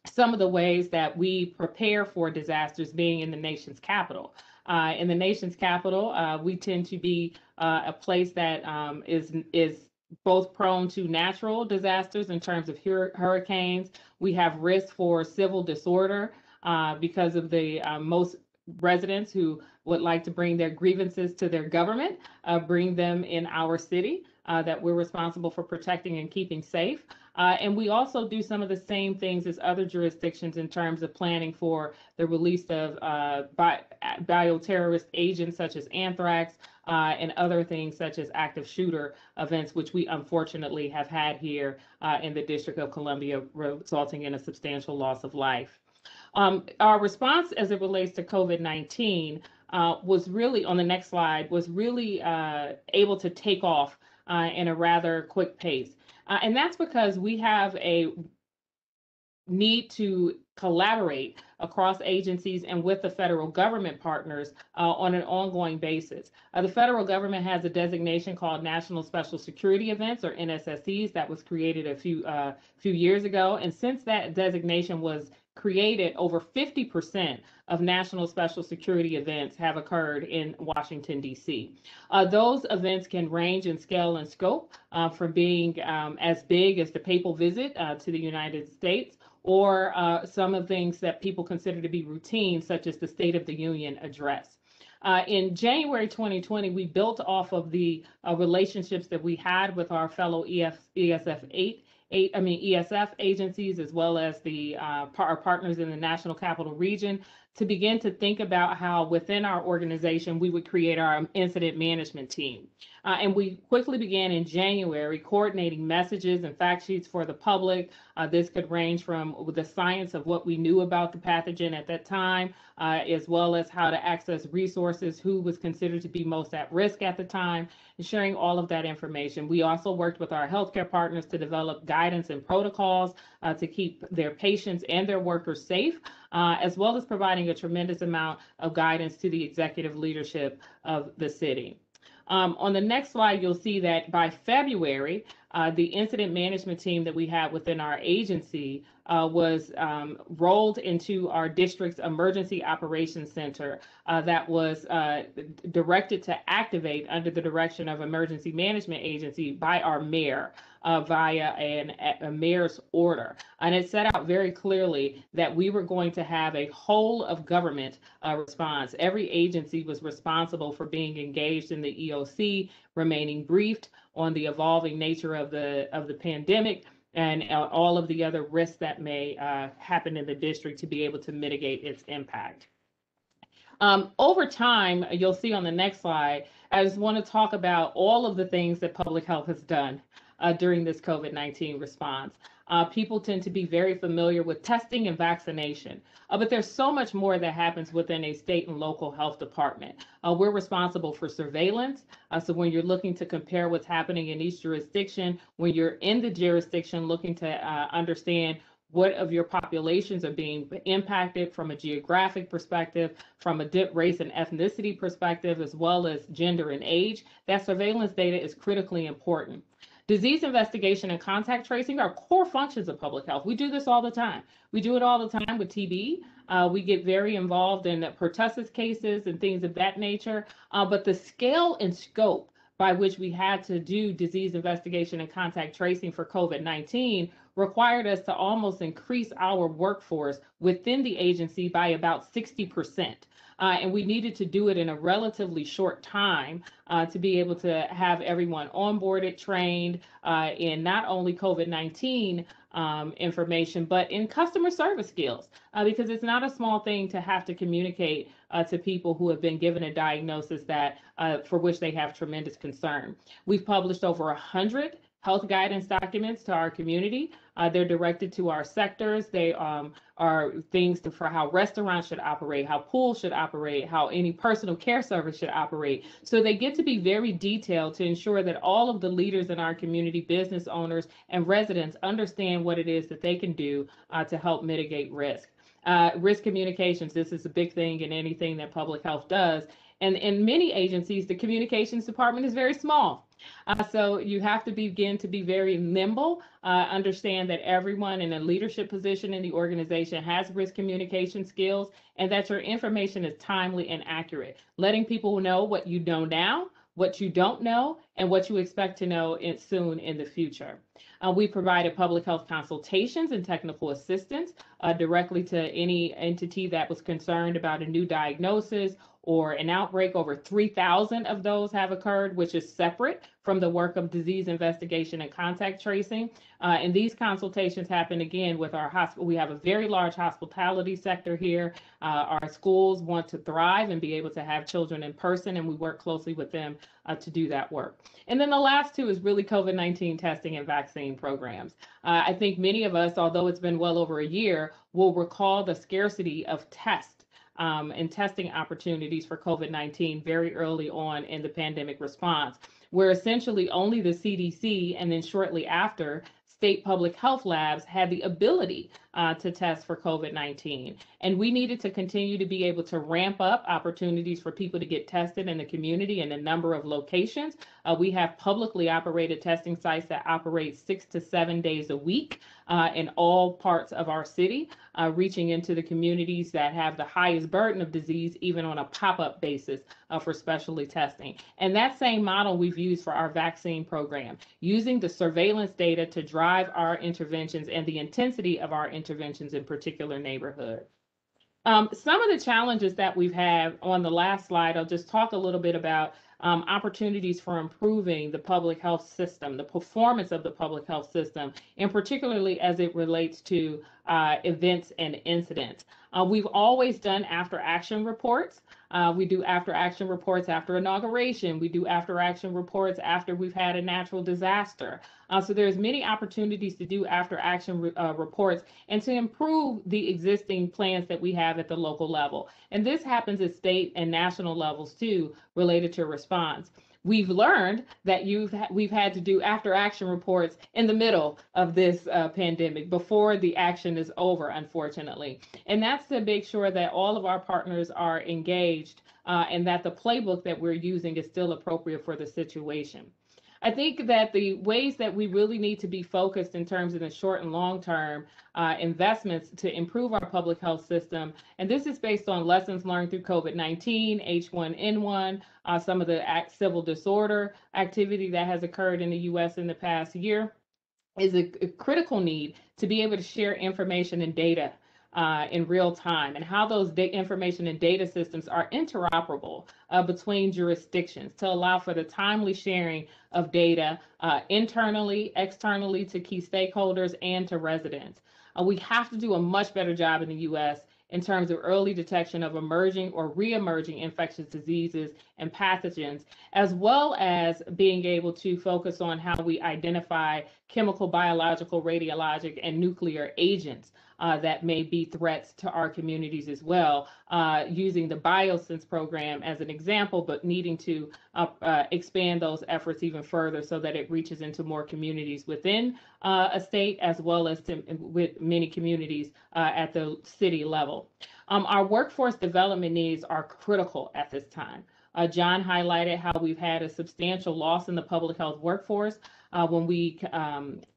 some of the ways that we prepare for disasters, being in the nation's capital. In the nation's capital, we tend to be a place that is both prone to natural disasters in terms of hurricanes. We have risk for civil disorder because of the most residents who would like to bring their grievances to their government, bring them in our city that we're responsible for protecting and keeping safe. And we also do some of the same things as other jurisdictions in terms of planning for the release of bioterrorist agents such as anthrax and other things such as active shooter events, which we unfortunately have had here in the District of Columbia, resulting in a substantial loss of life. Our response as it relates to COVID-19 was really, on the next slide, was really able to take off in a rather quick pace. And that's because we have a need to collaborate across agencies and with the federal government partners on an ongoing basis. The federal government has a designation called National Special Security Events, or NSSEs, that was created a few years ago. And since that designation was created, over 50% of national special security events have occurred in Washington, D.C. Those events can range in scale and scope from being as big as the papal visit to the United States, or some of things that people consider to be routine, such as the State of the Union address. In January 2020, we built off of the relationships that we had with our fellow ESF agencies, as well as our partners in the National Capital Region, to begin to think about how within our organization we would create our incident management team. And we quickly began in January coordinating messages and fact sheets for the public. This could range from the science of what we knew about the pathogen at that time, as well as how to access resources, who was considered to be most at risk at the time, and sharing all of that information. We also worked with our healthcare partners to develop guidance and protocols to keep their patients and their workers safe, as well as providing a tremendous amount of guidance to the executive leadership of the city. On the next slide, you'll see that by February, the incident management team that we had within our agency was rolled into our district's emergency operations center that was directed to activate under the direction of emergency management agency by our mayor via a mayor's order. And it set out very clearly that we were going to have a whole of government response. Every agency was responsible for being engaged in the EOC, remaining briefed on the evolving nature of the pandemic and all of the other risks that may happen in the district to be able to mitigate its impact. Over time, you'll see on the next slide, I just want to talk about all of the things that public health has done during this COVID-19 response. People tend to be very familiar with testing and vaccination, but there's so much more that happens within a state and local health department. We're responsible for surveillance. So when you're looking to compare what's happening in each jurisdiction, when you're in the jurisdiction looking to understand what of your populations are being impacted from a geographic perspective, from a race and ethnicity perspective, as well as gender and age, that surveillance data is critically important. Disease investigation and contact tracing are core functions of public health. We do this all the time. We do it all the time with TB. We get very involved in pertussis cases and things of that nature, but the scale and scope by which we had to do disease investigation and contact tracing for COVID-19 required us to almost increase our workforce within the agency by about 60%. And we needed to do it in a relatively short time to be able to have everyone onboarded, trained in not only COVID-19 information, but in customer service skills, because it's not a small thing to have to communicate to people who have been given a diagnosis that for which they have tremendous concern. We've published over 100 health guidance documents to our community. They're directed to our sectors. They are things for how restaurants should operate, how pools should operate, how any personal care service should operate. So they get to be very detailed to ensure that all of the leaders in our community, business owners and residents, understand what it is that they can do to help mitigate risk. Risk communications, this is a big thing in anything that public health does. And in many agencies, the communications department is very small. So you have to begin to be very nimble, understand that everyone in a leadership position in the organization has risk communication skills, and that your information is timely and accurate. Letting people know what you know now, what you don't know, and what you expect to know soon in the future. We provided public health consultations and technical assistance directly to any entity that was concerned about a new diagnosis or an outbreak. Over 3,000 of those have occurred, which is separate from the work of disease investigation and contact tracing. And these consultations happen again with our hospital. We have a very large hospitality sector here. Our schools want to thrive and be able to have children in person, and we work closely with them to do that work. And then the last two is really COVID-19 testing and vaccine programs. I think many of us, although it's been well over a year, will recall the scarcity of tests and testing opportunities for COVID-19 very early on in the pandemic response, where essentially only the CDC and then shortly after state public health labs had the ability to test for COVID-19. And we needed to continue to be able to ramp up opportunities for people to get tested in the community in a number of locations. We have publicly operated testing sites that operate 6 to 7 days a week in all parts of our city, reaching into the communities that have the highest burden of disease, even on a pop-up basis for specialty testing. And that same model we've used for our vaccine program, using the surveillance data to drive our interventions and the intensity of our interventions in particular neighborhoods. Some of the challenges that we've had on the last slide, I'll just talk a little bit about opportunities for improving the public health system, the performance of the public health system, and particularly as it relates to events and incidents. We've always done after action reports. We do after action reports after inauguration. We do after action reports after we've had a natural disaster. So there's many opportunities to do after action reports and to improve the existing plans that we have at the local level. And this happens at state and national levels too, related to response. We've learned that we've had to do after action reports in the middle of this pandemic, before the action is over, unfortunately. And that's to make sure that all of our partners are engaged and that the playbook that we're using is still appropriate for the situation. I think that the ways that we really need to be focused in terms of the short and long term investments to improve our public health system, and this is based on lessons learned through COVID-19, H1N1, some of the civil disorder activity that has occurred in the U.S. in the past year, is a critical need to be able to share information and data in real time, and how those information and data systems are interoperable between jurisdictions to allow for the timely sharing of data internally, externally to key stakeholders and to residents. We have to do a much better job in the U.S. in terms of early detection of emerging or re-emerging infectious diseases and pathogens, as well as being able to focus on how we identify chemical, biological, radiologic, and nuclear agents that may be threats to our communities as well, using the BioSense program as an example, but needing to expand those efforts even further so that it reaches into more communities within a state, as well as with many communities at the city level. Our workforce development needs are critical at this time. John highlighted how we've had a substantial loss in the public health workforce. When we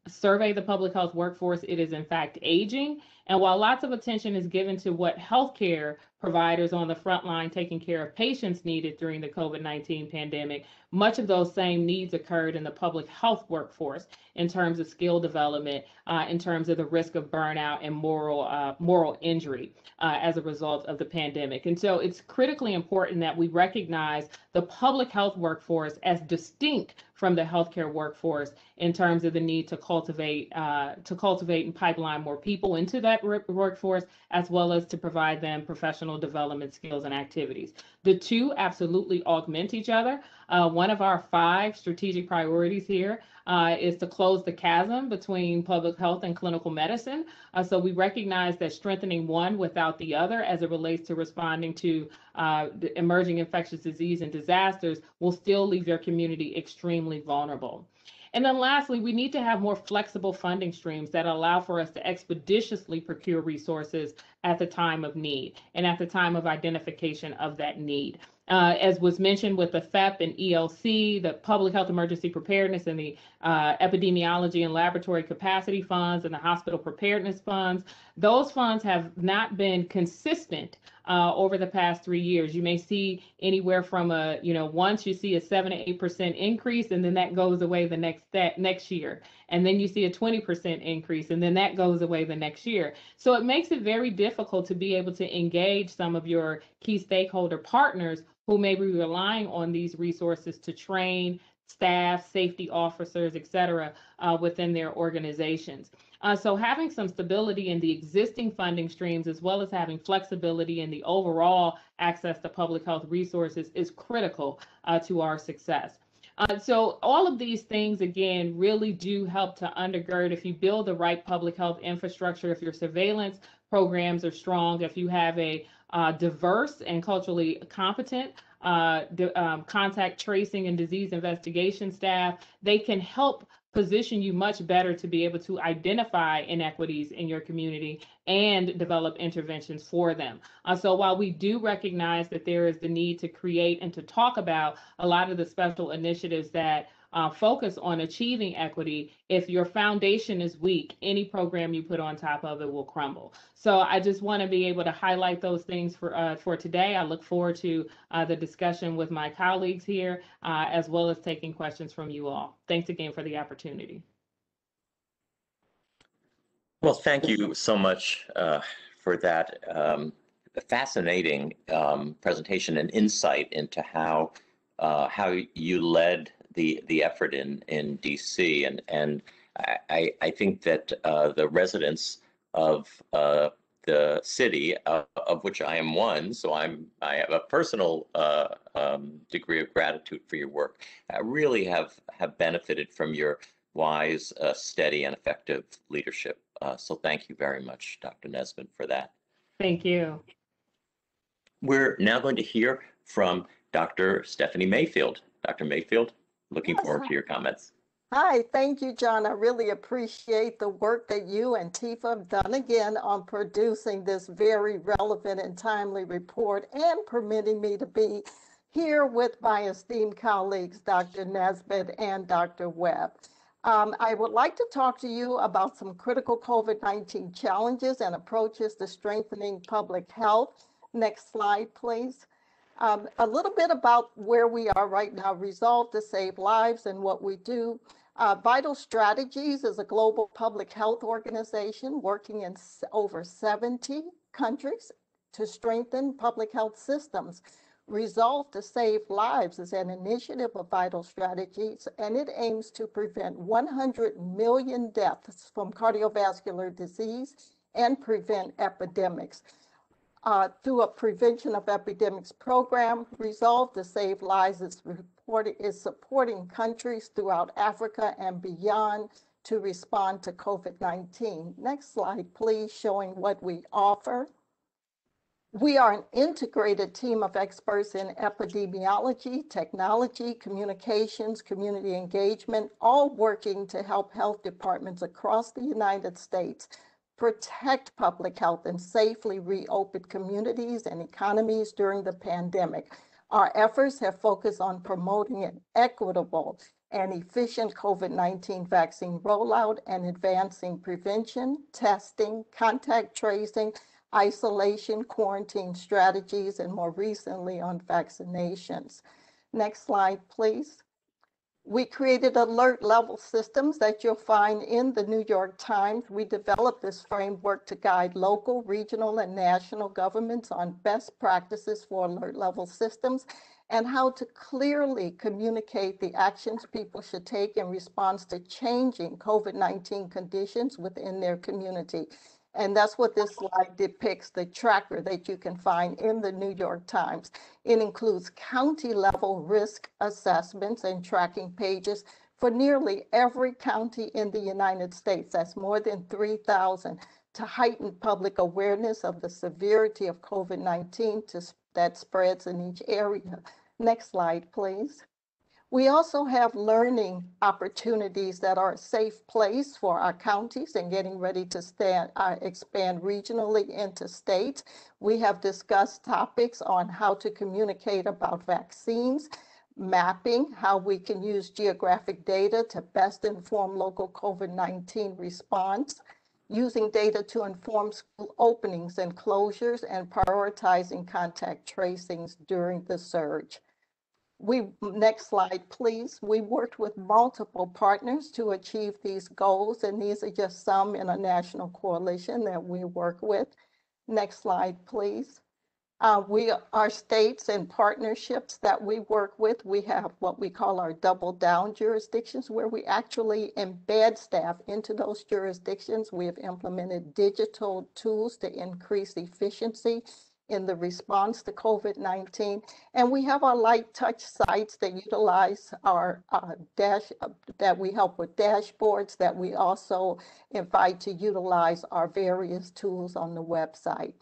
survey the public health workforce, it is in fact aging. And while lots of attention is given to what healthcare providers on the front line taking care of patients needed during the COVID-19 pandemic, much of those same needs occurred in the public health workforce in terms of skill development, in terms of the risk of burnout and moral injury as a result of the pandemic. And so it's critically important that we recognize the public health workforce as distinct from the healthcare workforce in terms of the need to cultivate and pipeline more people into that workforce, as well as to provide them professional development skills and activities. The two absolutely augment each other. One of our 5 strategic priorities here is to close the chasm between public health and clinical medicine. So we recognize that strengthening one without the other as it relates to responding to the emerging infectious disease and disasters will still leave your community extremely vulnerable. And then lastly, we need to have more flexible funding streams that allow for us to expeditiously procure resources at the time of need and at the time of identification of that need. As was mentioned with the FEP and ELC, the Public Health Emergency Preparedness and the Epidemiology and Laboratory Capacity Funds and the Hospital Preparedness Funds, those funds have not been consistent over the past 3 years. You may see anywhere from once you see a 7 to 8% increase, and then that goes away the next year. And then you see a 20% increase, and then that goes away the next year. So it makes it very difficult to be able to engage some of your key stakeholder partners who may be relying on these resources to train staff, safety officers, et cetera, within their organizations. So having some stability in the existing funding streams, as well as having flexibility in the overall access to public health resources, is critical to our success. So all of these things, again, really do help to undergird. If you build the right public health infrastructure, if your surveillance programs are strong, if you have a diverse and culturally competent contact tracing and disease investigation staff, they can help position you much better to be able to identify inequities in your community and develop interventions for them. So while we do recognize that there is the need to create and to talk about a lot of the special initiatives that focus on achieving equity, if your foundation is weak, any program you put on top of it will crumble. So I just want to be able to highlight those things for today. I look forward to the discussion with my colleagues here, as well as taking questions from you all. Thanks again for the opportunity. Well, thank you so much for that fascinating presentation and insight into how you led the effort in DC, and I think that the residents of the city, of which I am one, so I have a personal degree of gratitude for your work, really have benefited from your wise, steady, and effective leadership. So thank you very much, Dr. Nesbitt, for that. Thank you. We're now going to hear from Dr. Stephanie Mayfield. Dr. Mayfield, looking forward to your comments. Hi, thank you, John. I really appreciate the work that you and Tifa have done again on producing this very relevant and timely report and permitting me to be here with my esteemed colleagues, Dr. Nesbitt and Dr. Webb. I would like to talk to you about some critical COVID-19 challenges and approaches to strengthening public health. Next slide, please. A little bit about where we are right now. Resolve to Save Lives and what we do. Vital Strategies is a global public health organization working in over 70 countries to strengthen public health systems. Resolve to Save Lives is an initiative of Vital Strategies, and it aims to prevent 100 million deaths from cardiovascular disease and prevent epidemics. through a prevention of epidemics program, Resolve to Save Lives is supporting countries throughout Africa and beyond to respond to COVID-19. Next slide, please, showing what we offer. We are an integrated team of experts in epidemiology, technology, communications, community engagement, all working to help health departments across the United States protect public health and safely reopen communities and economies during the pandemic. Our efforts have focused on promoting an equitable and efficient COVID-19 vaccine rollout and advancing prevention, testing, contact tracing, isolation, quarantine strategies, and more recently on vaccinations. Next slide, please. We created alert level systems that you'll find in the New York Times. We developed this framework to guide local, regional, and national governments on best practices for alert level systems and how to clearly communicate the actions people should take in response to changing COVID-19 conditions within their community. And that's what this slide depicts, the tracker that you can find in the New York Times. It includes county level risk assessments and tracking pages for nearly every county in the United States. That's more than 3,000 to heighten public awareness of the severity of COVID-19 that spreads in each area. Next slide, please. We also have learning opportunities that are a safe place for our counties and getting ready to expand regionally into states. We have discussed topics on how to communicate about vaccines, mapping, how we can use geographic data to best inform local COVID-19 response, using data to inform school openings and closures, and prioritizing contact tracings during the surge. Next slide, please. We worked with multiple partners to achieve these goals, and these are just some in a national coalition that we work with. Next slide, please. We are states and partnerships that we work with. We have what we call our double down jurisdictions, where we actually embed staff into those jurisdictions. We have implemented digital tools to increase efficiency in the response to COVID-19. And we have our light touch sites that utilize our that we help with dashboards, that we also invite to utilize our various tools on the website.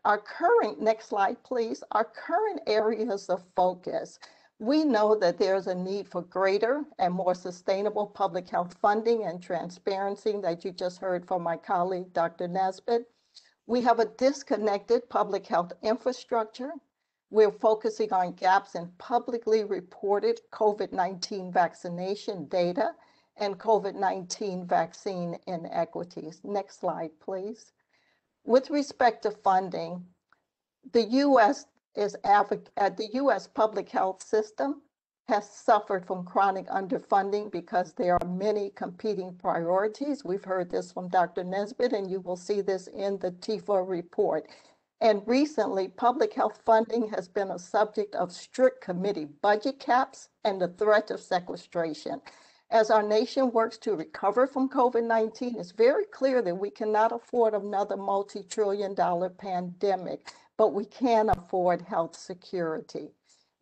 Our current, next slide, please, our current areas of focus. We know that there's a need for greater and more sustainable public health funding and transparency that you just heard from my colleague, Dr. Nesbitt. We have a disconnected public health infrastructure. We're focusing on gaps in publicly reported COVID-19 vaccination data and COVID-19 vaccine inequities. Next slide, please. With respect to funding, the U.S. public health system has suffered from chronic underfunding because there are many competing priorities. We've heard this from Dr. Nesbitt, and you will see this in the TIFA report. And recently, public health funding has been a subject of strict committee budget caps and the threat of sequestration. As our nation works to recover from COVID-19, it's very clear that we cannot afford another multi-trillion-dollar pandemic, but we can afford health security.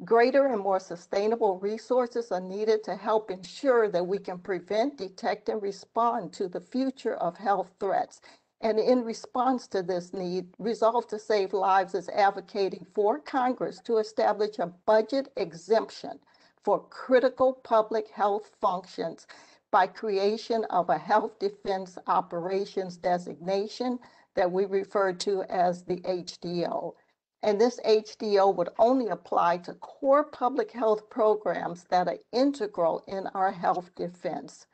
Greater and more sustainable resources are needed to help ensure that we can prevent, detect, and respond to the future of health threats. And in response to this need, Resolve to Save Lives is advocating for Congress to establish a budget exemption for critical public health functions by creation of a Health Defense Operations designation that we refer to as the HDO. And this HDO would only apply to core public health programs that are integral in our health defense.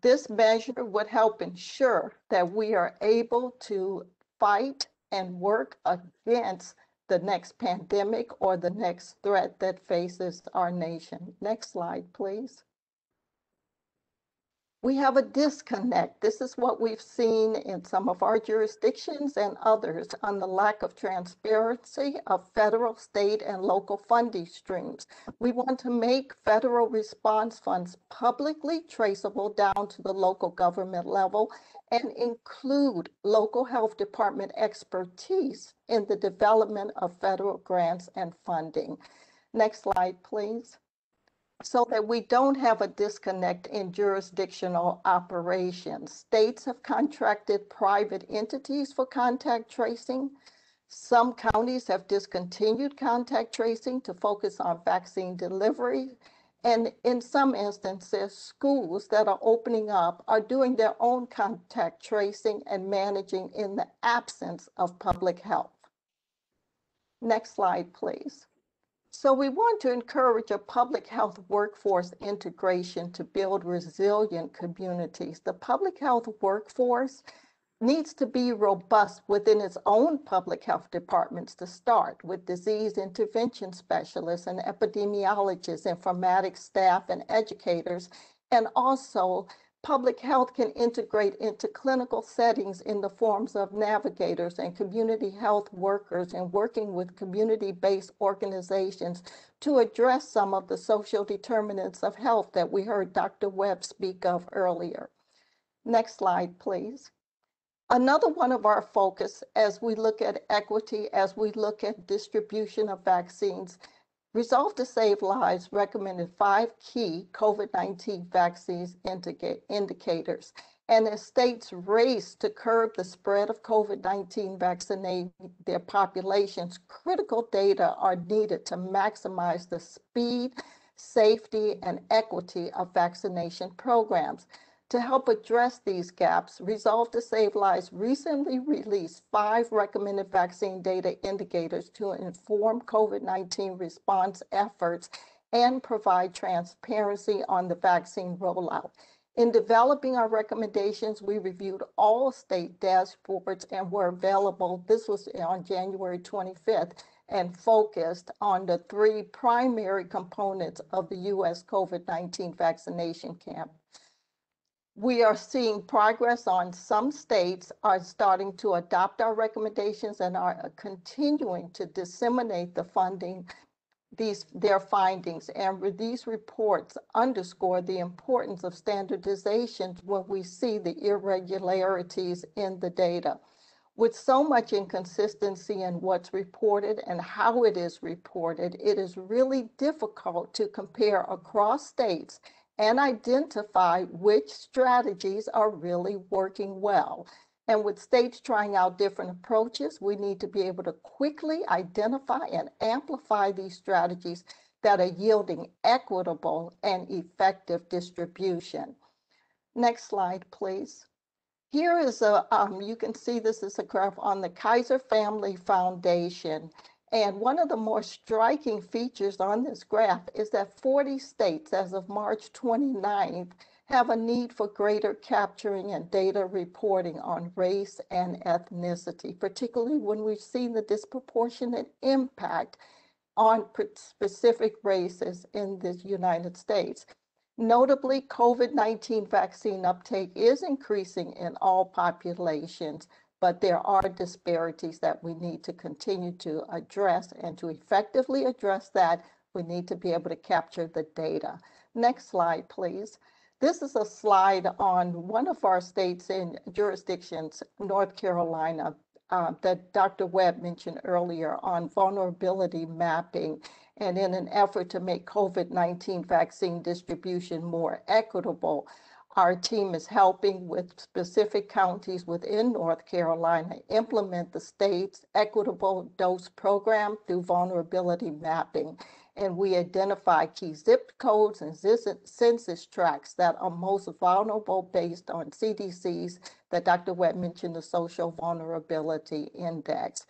This measure would help ensure that we are able to fight and work against the next pandemic or the next threat that faces our nation. Next slide, please. We have a disconnect. This is what we've seen in some of our jurisdictions and others on the lack of transparency of federal, state, and local funding streams. We want to make federal response funds publicly traceable down to the local government level and include local health department expertise in the development of federal grants and funding. Next slide, please. So that we don't have a disconnect in jurisdictional operations. States have contracted private entities for contact tracing. Some counties have discontinued contact tracing to focus on vaccine delivery. And in some instances, schools that are opening up are doing their own contact tracing and managing in the absence of public health. Next slide, please. So we want to encourage a public health workforce integration to build resilient communities. The public health workforce needs to be robust within its own public health departments to start, with disease intervention specialists and epidemiologists, informatics staff, and educators. And also, public health can integrate into clinical settings in the forms of navigators and community health workers, and working with community-based organizations to address some of the social determinants of health that we heard Dr. Webb speak of earlier. Next slide, please. Another one of our focus as we look at equity, as we look at distribution of vaccines, Resolve to Save Lives recommended 5 key COVID-19 vaccines indicators. And as states race to curb the spread of COVID-19, vaccinate their populations, critical data are needed to maximize the speed, safety, and equity of vaccination programs. To help address these gaps, Resolve to Save Lives recently released 5 recommended vaccine data indicators to inform COVID-19 response efforts and provide transparency on the vaccine rollout. In developing our recommendations, we reviewed all state dashboards and were available. This was on January 25th and focused on the 3 primary components of the U.S. COVID-19 vaccination campaign. We are seeing progress on some states are starting to adopt our recommendations and are continuing to disseminate the funding, their findings. And these reports underscore the importance of standardization when we see the irregularities in the data. With so much inconsistency in what's reported and how it is reported, it is really difficult to compare across states and identify which strategies are really working well. And with states trying out different approaches, we need to be able to quickly identify and amplify these strategies that are yielding equitable and effective distribution. Next slide, please. Here is you can see this is a graph on the Kaiser Family Foundation. And one of the more striking features on this graph is that 40 states, as of March 29th, have a need for greater capturing and data reporting on race and ethnicity, particularly when we've seen the disproportionate impact on specific races in the United States. Notably, COVID-19 vaccine uptake is increasing in all populations, but there are disparities that we need to continue to address, and to effectively address that, we need to be able to capture the data. Next slide, please. This is a slide on one of our states and jurisdictions, North Carolina, that Dr. Webb mentioned earlier, on vulnerability mapping. And in an effort to make COVID-19 vaccine distribution more equitable, our team is helping with specific counties within North Carolina implement the state's equitable dose program through vulnerability mapping. And we identify key zip codes and census tracts that are most vulnerable based on CDC's, that Dr. Webb mentioned, the Social Vulnerability Index.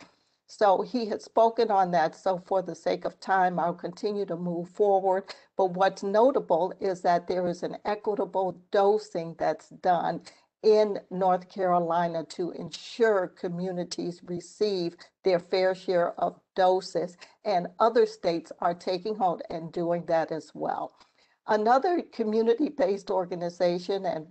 So he had spoken on that. So for the sake of time, I'll continue to move forward. But what's notable is that there is an equitable dosing that's done in North Carolina to ensure communities receive their fair share of doses, and other states are taking hold and doing that as well. Another community-based organization and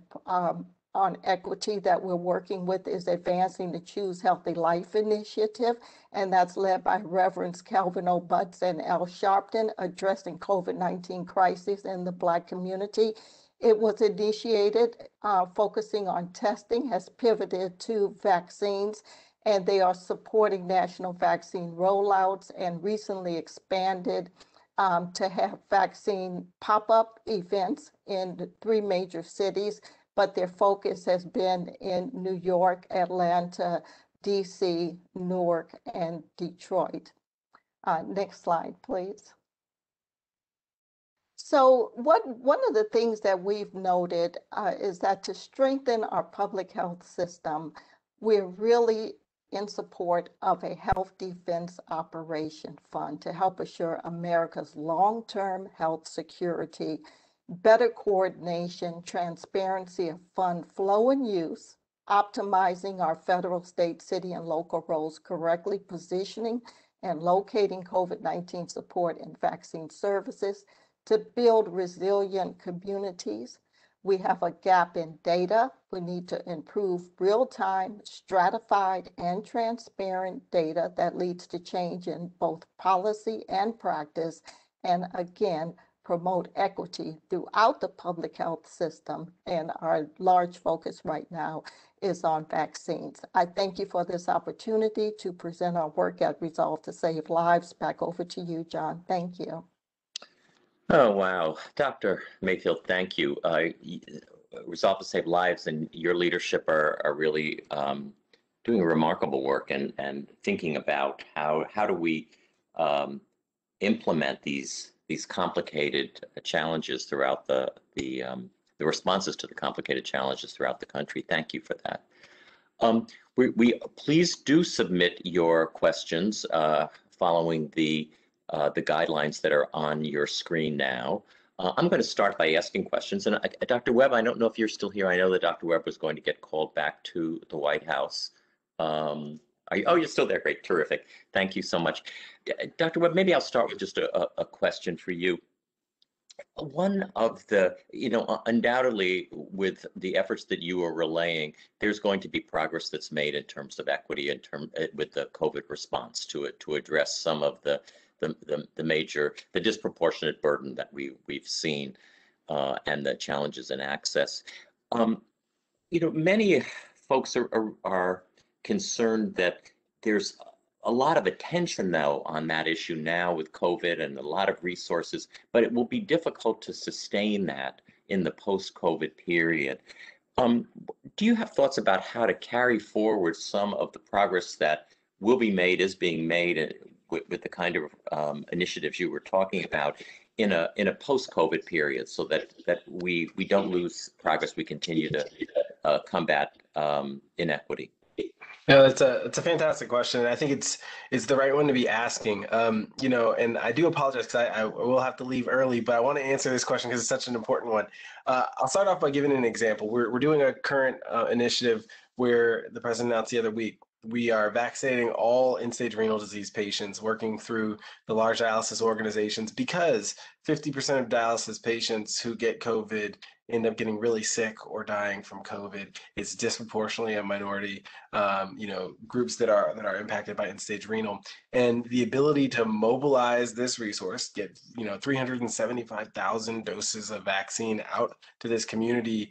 on equity that we're working with is advancing the Choose Healthy Life initiative, and that's led by Reverends Calvin O. Butts and Al Sharpton, addressing COVID-19 crisis in the Black community. It was initiated focusing on testing, has pivoted to vaccines, and they are supporting national vaccine rollouts and recently expanded to have vaccine pop-up events in 3 major cities, but their focus has been in New York, Atlanta, DC, Newark, and Detroit. Next slide, please. So one of the things that we've noted is that to strengthen our public health system, we're really in support of a health defense operation fund to help assure America's long-term health security, better coordination, transparency of fund flow and use, optimizing our federal, state, city, and local roles, correctly positioning and locating COVID-19 support and vaccine services to build resilient communities. We have a gap in data. We need to improve real-time, stratified, and transparent data that leads to change in both policy and practice. And again, promote equity throughout the public health system. And our large focus right now is on vaccines. I thank you for this opportunity to present our work at Resolve to Save Lives. Back over to you, John. Thank you. Oh, wow. Dr. Mayfield, thank you. Resolve to Save Lives and your leadership are really doing remarkable work and thinking about how do we implement these complicated challenges throughout the responses to the complicated challenges throughout the country. Thank you for that. We please do submit your questions following the guidelines that are on your screen now. I'm going to start by asking questions. And Dr. Webb, I don't know if you're still here. I know that Dr. Webb was going to get called back to the White House. Oh, you're still there. Great. Terrific. Thank you so much. Dr. Webb, maybe I'll start with just a question for you. One of the, undoubtedly with the efforts that you are relaying, there's going to be progress that's made in terms of equity with the COVID response to address some of the disproportionate burden that we've seen and the challenges in access. Many folks are concerned that there's a lot of attention though on that issue now with COVID and a lot of resources, but it will be difficult to sustain that in the post-COVID period. Do you have thoughts about how to carry forward some of the progress that will be made, is being made with the kind of initiatives you were talking about in a post-COVID period, so that we don't lose progress, we continue to combat inequity? No, it's a fantastic question, and I think it's the right one to be asking. And I do apologize because I will have to leave early, but I want to answer this question because it's such an important one. I'll start off by giving an example. We're doing a current initiative where the president announced the other week we are vaccinating all end-stage renal disease patients working through the large dialysis organizations, because 50% of dialysis patients who get COVID end up getting really sick or dying from COVID. It's disproportionately a minority, groups that are impacted by end-stage renal. And the ability to mobilize this resource, get 375,000 doses of vaccine out to this community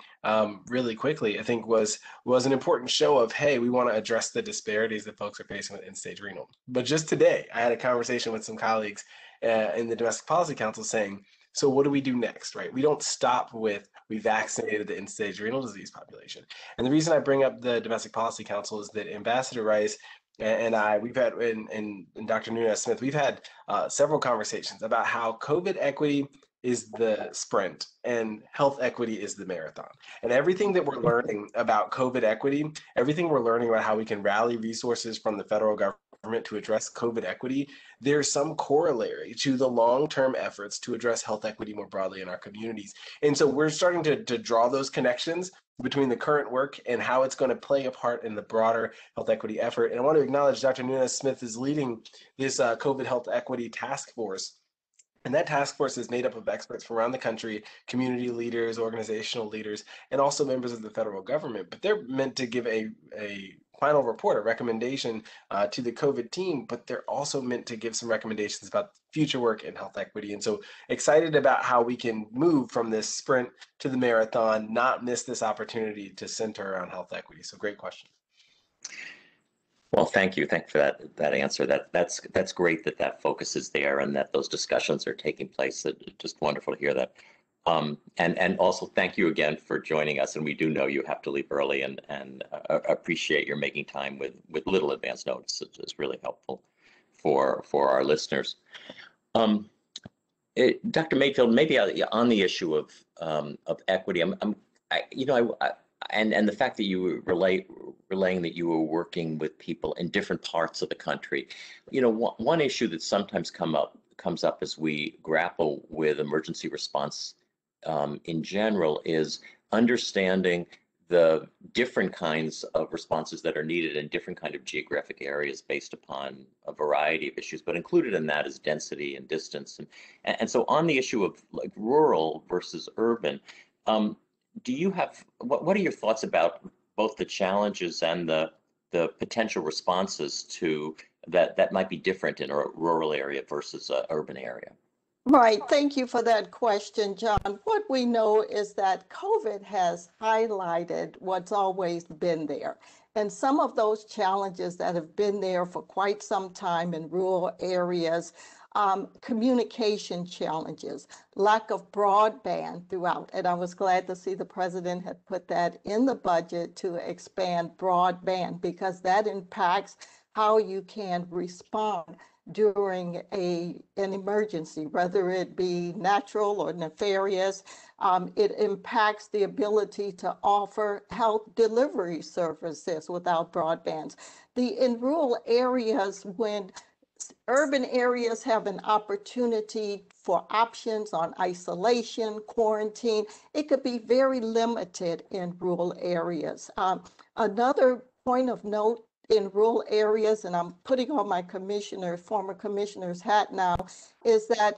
really quickly, I think was an important show of, hey, we want to address the disparities that folks are facing with end-stage renal. But just today, I had a conversation with some colleagues in the Domestic Policy Council saying, so what do we do next, right? We don't stop with we vaccinated the end-stage renal disease population. And the reason I bring up the Domestic Policy Council is that Ambassador Rice and we've had, and Dr. Nunez-Smith, we've had several conversations about how COVID equity is the sprint and health equity is the marathon. And everything that we're learning about COVID equity, everything we're learning about how we can rally resources from the federal government to address COVID equity, there's some corollary to the long-term efforts to address health equity more broadly in our communities. And so we're starting to draw those connections between the current work and how it's going to play a part in the broader health equity effort. And I want to acknowledge Dr. Nunez-Smith is leading this COVID health equity task force And that task force is made up of experts from around the country, community leaders, organizational leaders, and also members of the federal government. But they're meant to give a final report, a recommendation to the COVID team, but they're also meant to give some recommendations about future work in health equity. And so excited about how we can move from this sprint to the marathon, not miss this opportunity to center around health equity. So great question. Well, thank you. Thank you for that answer. That's great that focus is there and that those discussions are taking place. It's just wonderful to hear that. And also thank you again for joining us. And we do know you have to leave early, and appreciate your making time with little advance notice. It's really helpful for our listeners. Dr. Mayfield, maybe on the issue of equity, and the fact that you were relaying that you were working with people in different parts of the country, one issue that sometimes comes up as we grapple with emergency response in general is understanding the different kinds of responses that are needed in different kind of geographic areas based upon a variety of issues, but included in that is density and distance. And so on the issue of like rural versus urban, do you have, what are your thoughts about both the challenges and the potential responses to that might be different in a rural area versus an urban area? Right. Thank you for that question, John. What we know is that COVID has highlighted what's always been there. And some of those challenges that have been there for quite some time in rural areas, communication challenges, lack of broadband throughout. And I was glad to see the president had put that in the budget to expand broadband, because that impacts how you can respond during an emergency, whether it be natural or nefarious. It impacts the ability to offer health delivery services without broadband. In rural areas, when urban areas have an opportunity for options on isolation, quarantine, it could be very limited in rural areas. Another point of note in rural areas, and I'm putting on my former commissioner's hat now, is that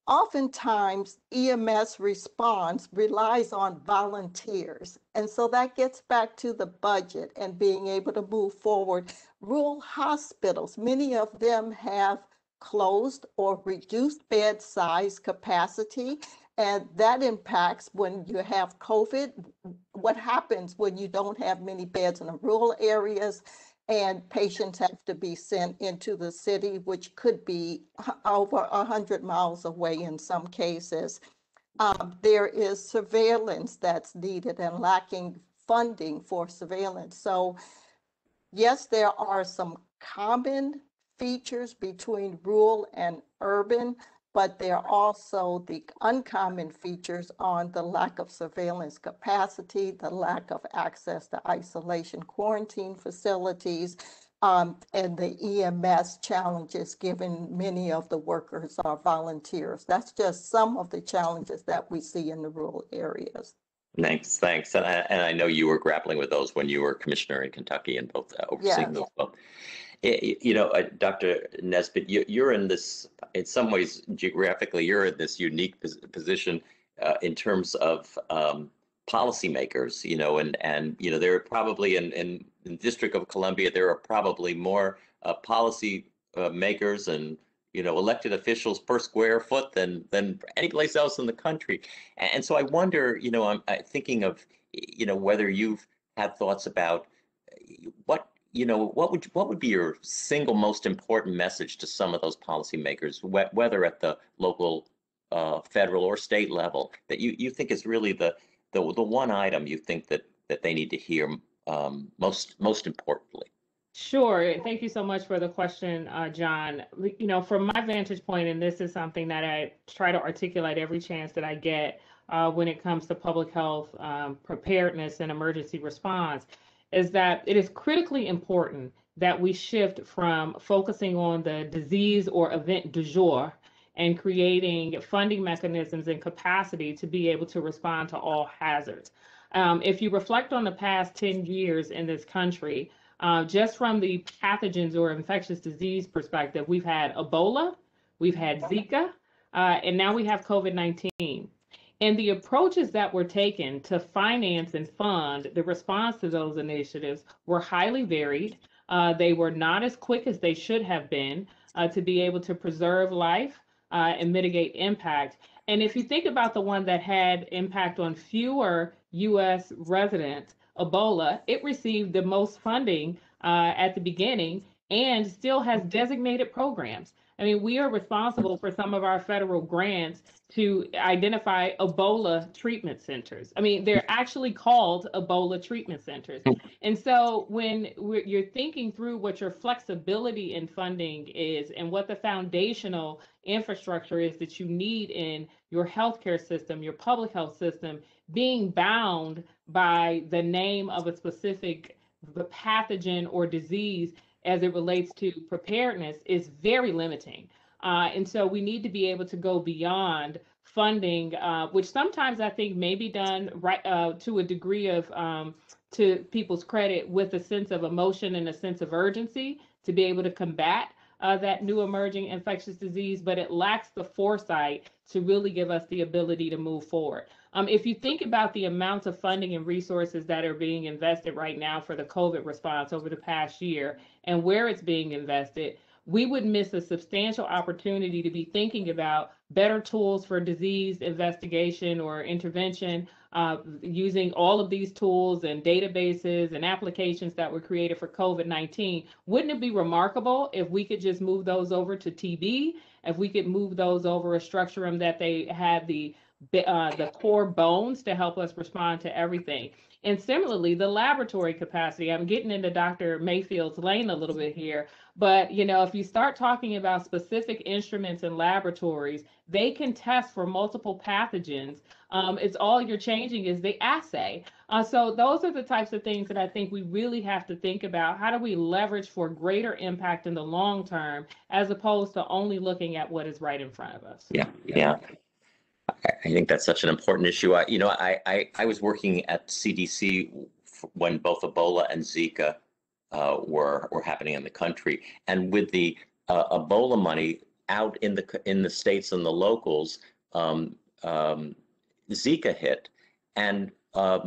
oftentimes EMS response relies on volunteers. And so that gets back to the budget and being able to move forward. Rural hospitals, many of them have closed or reduced bed size capacity. And that impacts when you have COVID. What happens when you don't have many beds in the rural areas and patients have to be sent into the city, which could be over 100 miles away in some cases? There is surveillance that's needed and lacking funding for surveillance. So yes, there are some common features between rural and urban, but there are also the uncommon features on the lack of surveillance capacity, the lack of access to isolation quarantine facilities, and the EMS challenges, given many of the workers are volunteers. That's just some of the challenges that we see in the rural areas. Thanks. And I know you were grappling with those when you were commissioner in Kentucky and both overseeing those both. Dr. Nesbitt, you're in this, in some ways, geographically, you're in this unique position in terms of policymakers, and there are probably in the District of Columbia, there are probably more policy makers and elected officials per square foot than any place else in the country. And so I wonder, I'm thinking of, whether you've had thoughts about what would be your single most important message to some of those policymakers, whether at the local, federal, or state level, that you think is really the one item you think that they need to hear most importantly? Sure. Thank you so much for the question, John. From my vantage point, and this is something that I try to articulate every chance that I get when it comes to public health preparedness and emergency response, is that it is critically important that we shift from focusing on the disease or event du jour and creating funding mechanisms and capacity to be able to respond to all hazards. If you reflect on the past 10 years in this country, just from the pathogens or infectious disease perspective, we've had Ebola, we've had Zika, and now we have COVID-19. And the approaches that were taken to finance and fund the response to those initiatives were highly varied. They were not as quick as they should have been to be able to preserve life and mitigate impact. And if you think about the one that had impact on fewer U.S. residents, Ebola, it received the most funding at the beginning and still has designated programs. I mean, we are responsible for some of our federal grants to identify Ebola treatment centers. I mean, they're actually called Ebola treatment centers. And so when you're thinking through what your flexibility in funding is and what the foundational infrastructure is that you need in your healthcare system, your public health system, being bound by the name of a specific pathogen or disease as it relates to preparedness is very limiting. And so we need to be able to go beyond funding, which sometimes I think may be done right to a degree of, to people's credit, with a sense of emotion and a sense of urgency to be able to combat that new emerging infectious disease, but it lacks the foresight to really give us the ability to move forward. If you think about the amounts of funding and resources that are being invested right now for the COVID response over the past year and where it's being invested, we would miss a substantial opportunity to be thinking about better tools for disease investigation or intervention, using all of these tools and databases and applications that were created for COVID-19. Wouldn't it be remarkable if we could just move those over to TB, if we could move those over a structure that they had the core bones to help us respond to everything? And similarly, the laboratory capacity, I'm getting into Dr. Mayfield's lane a little bit here, but if you start talking about specific instruments and laboratories, they can test for multiple pathogens. It's all you're changing is the assay. So those are the types of things that I think we really have to think about. How do we leverage for greater impact in the long term, as opposed to only looking at what is right in front of us? Yeah. I think that's such an important issue. I was working at CDC when both Ebola and Zika were happening in the country, and with the Ebola money out in the states and the locals, Zika hit, and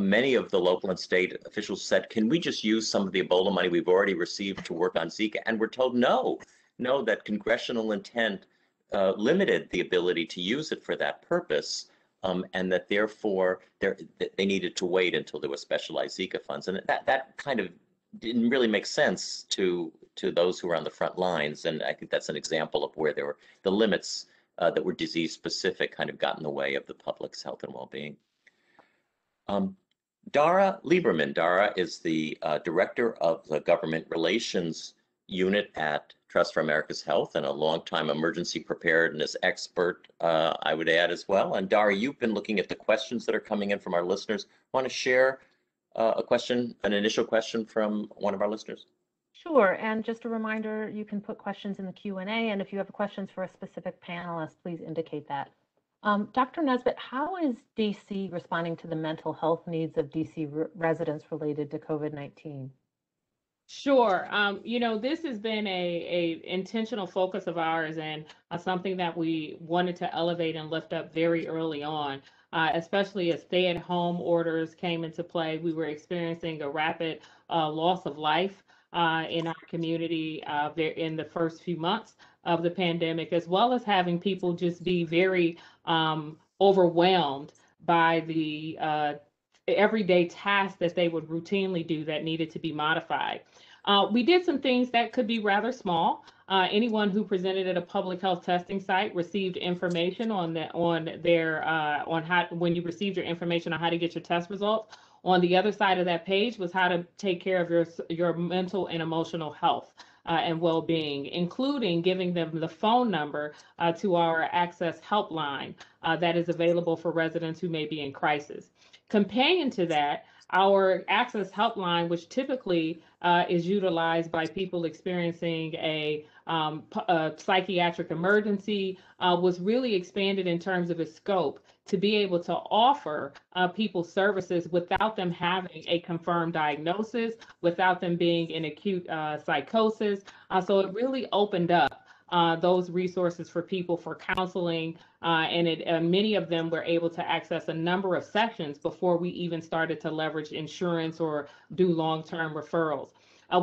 many of the local and state officials said, "Can we just use some of the Ebola money we've already received to work on Zika?" And we're told no, that congressional intent limited the ability to use it for that purpose, and that therefore they needed to wait until there were specialized Zika funds, and that kind of didn't really make sense to those who were on the front lines. And I think that's an example of where there were the limits that were disease specific kind of got in the way of the public's health and well-being. Dara Lieberman. Dara is the director of the government relations unit at Trust for America's Health, and a longtime emergency preparedness expert, I would add as well. And Dara, you've been looking at the questions that are coming in from our listeners. Want to share an initial question from one of our listeners? Sure, and just a reminder, you can put questions in the Q&A, and if you have questions for a specific panelist, please indicate that. Dr. Nesbitt, how is DC responding to the mental health needs of DC residents related to COVID-19? Sure. This has been a intentional focus of ours, and something that we wanted to elevate and lift up very early on, especially as stay-at-home orders came into play. We were experiencing a rapid loss of life in our community in the first few months of the pandemic, as well as having people just be very overwhelmed by the everyday tasks that they would routinely do that needed to be modified. We did some things that could be rather small. Anyone who presented at a public health testing site received information when you received your information on how to get your test results. On the other side of that page was how to take care of your mental and emotional health and well-being, including giving them the phone number to our Access helpline that is available for residents who may be in crisis. Companion to that, our Access helpline, which typically is utilized by people experiencing a psychiatric emergency, was really expanded in terms of its scope to be able to offer people services without them having a confirmed diagnosis, without them being in acute psychosis. So it really opened up those resources for people for counseling, and many of them were able to access a number of sessions before we even started to leverage insurance or do long-term referrals.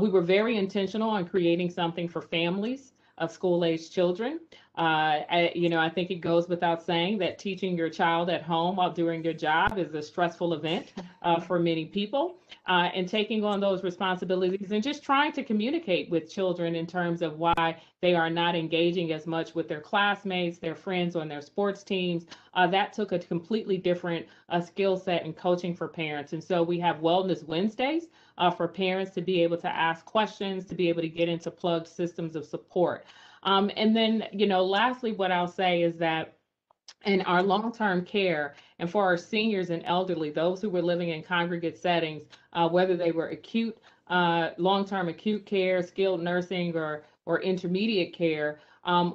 We were very intentional on creating something for families of school-aged children. I think it goes without saying that teaching your child at home while doing their job is a stressful event for many people. And taking on those responsibilities and just trying to communicate with children in terms of why they are not engaging as much with their classmates, their friends on their sports teams. That took a completely different skill set and coaching for parents. And so we have Wellness Wednesdays for parents to be able to ask questions, to be able to get into plugged systems of support. And then, lastly, what I'll say is that in our long-term care and for our seniors and elderly, those who were living in congregate settings, whether they were acute, long-term acute care, skilled nursing, or intermediate care,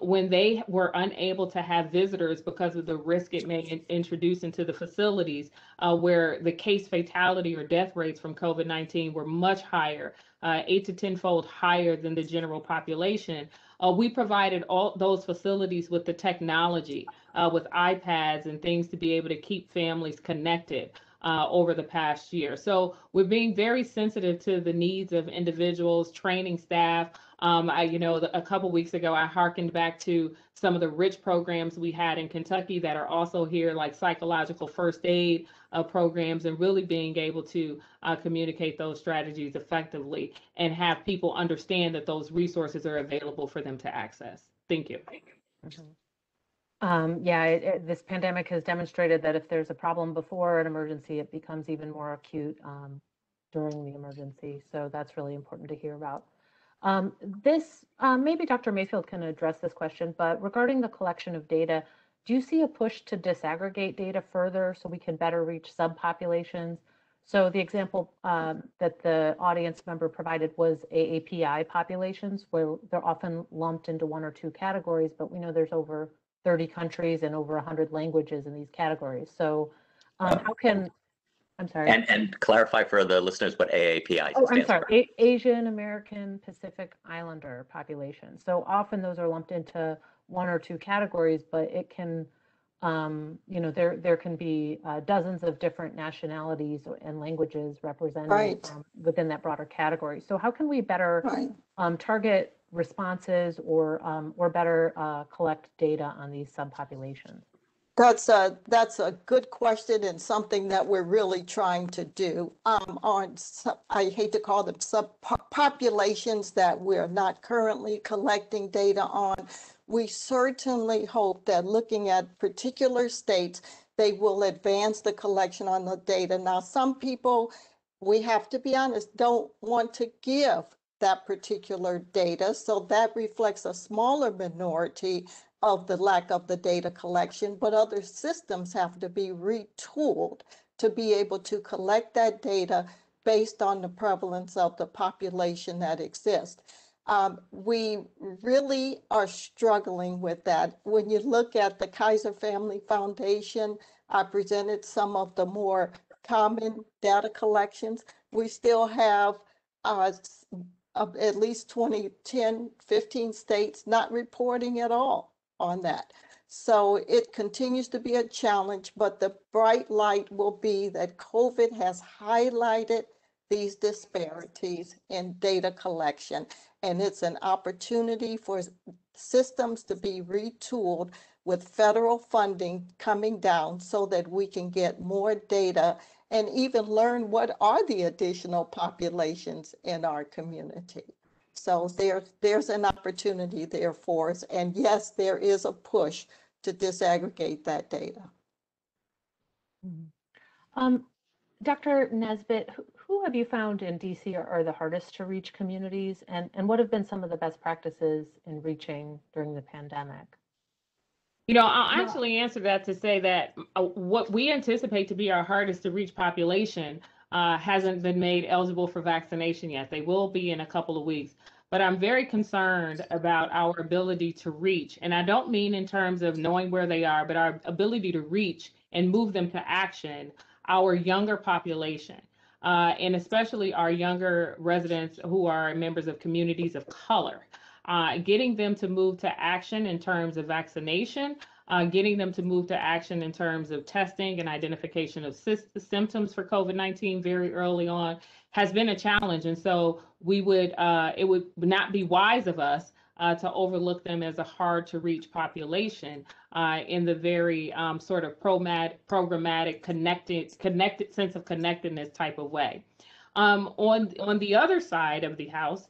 when they were unable to have visitors because of the risk it may introduce into the facilities, where the case fatality or death rates from COVID-19 were much higher, 8 to 10-fold higher than the general population. We provided all those facilities with the technology, with iPads and things to be able to keep families connected over the past year. So we're being very sensitive to the needs of individuals, training staff. A couple weeks ago, I hearkened back to some of the rich programs we had in Kentucky that are also here, like psychological first aid programs, and really being able to communicate those strategies effectively and have people understand that those resources are available for them to access. Thank you. This pandemic has demonstrated that if there's a problem before an emergency, it becomes even more acute during the emergency. So that's really important to hear about. Maybe Dr. Mayfield can address this question, but regarding the collection of data, do you see a push to disaggregate data further so we can better reach subpopulations? So the example that the audience member provided was AAPI populations, where they're often lumped into one or two categories, but we know there's over 30 countries and over 100 languages in these categories. So I'm sorry. And clarify for the listeners what AAPI Oh, I'm stands for. sorry, Asian American Pacific Islander population. So often those are lumped into one or two categories, but it can, there can be dozens of different nationalities and languages represented within that broader category. So how can we better target responses or better collect data on these subpopulations? That's a good question and something that we're really trying to do. I hate to call them subpopulations that we're not currently collecting data on. We certainly hope that looking at particular states, they will advance the collection on the data. Now, some people, we have to be honest, don't want to give that particular data. So that reflects a smaller minority of the lack of the data collection, but other systems have to be retooled to be able to collect that data based on the prevalence of the population that exists. We really are struggling with that. When you look at the Kaiser Family Foundation, I presented some of the more common data collections. We still have at least 15 states not reporting at all on that. So it continues to be a challenge, but the bright light will be that COVID has highlighted these disparities in data collection. And it's an opportunity for systems to be retooled with federal funding coming down so that we can get more data and even learn what are the additional populations in our community. So there's an opportunity there for us. And yes, there is a push to disaggregate that data. Dr. Nesbitt, who have you found in DC are the hardest to reach communities, and what have been some of the best practices in reaching during the pandemic? I'll actually answer that to say that what we anticipate to be our hardest to reach population hasn't been made eligible for vaccination yet. They will be in a couple of weeks. But I'm very concerned about our ability to reach. And I don't mean in terms of knowing where they are, but our ability to reach and move them to action, our younger population, and especially our younger residents who are members of communities of color. getting them to move to action in terms of vaccination, getting them to move to action in terms of testing and identification of symptoms for COVID-19 very early on has been a challenge. And so it would not be wise of us to overlook them as a hard to reach population in the very sort of programmatic, connected sense of connectedness type of way. On the other side of the house,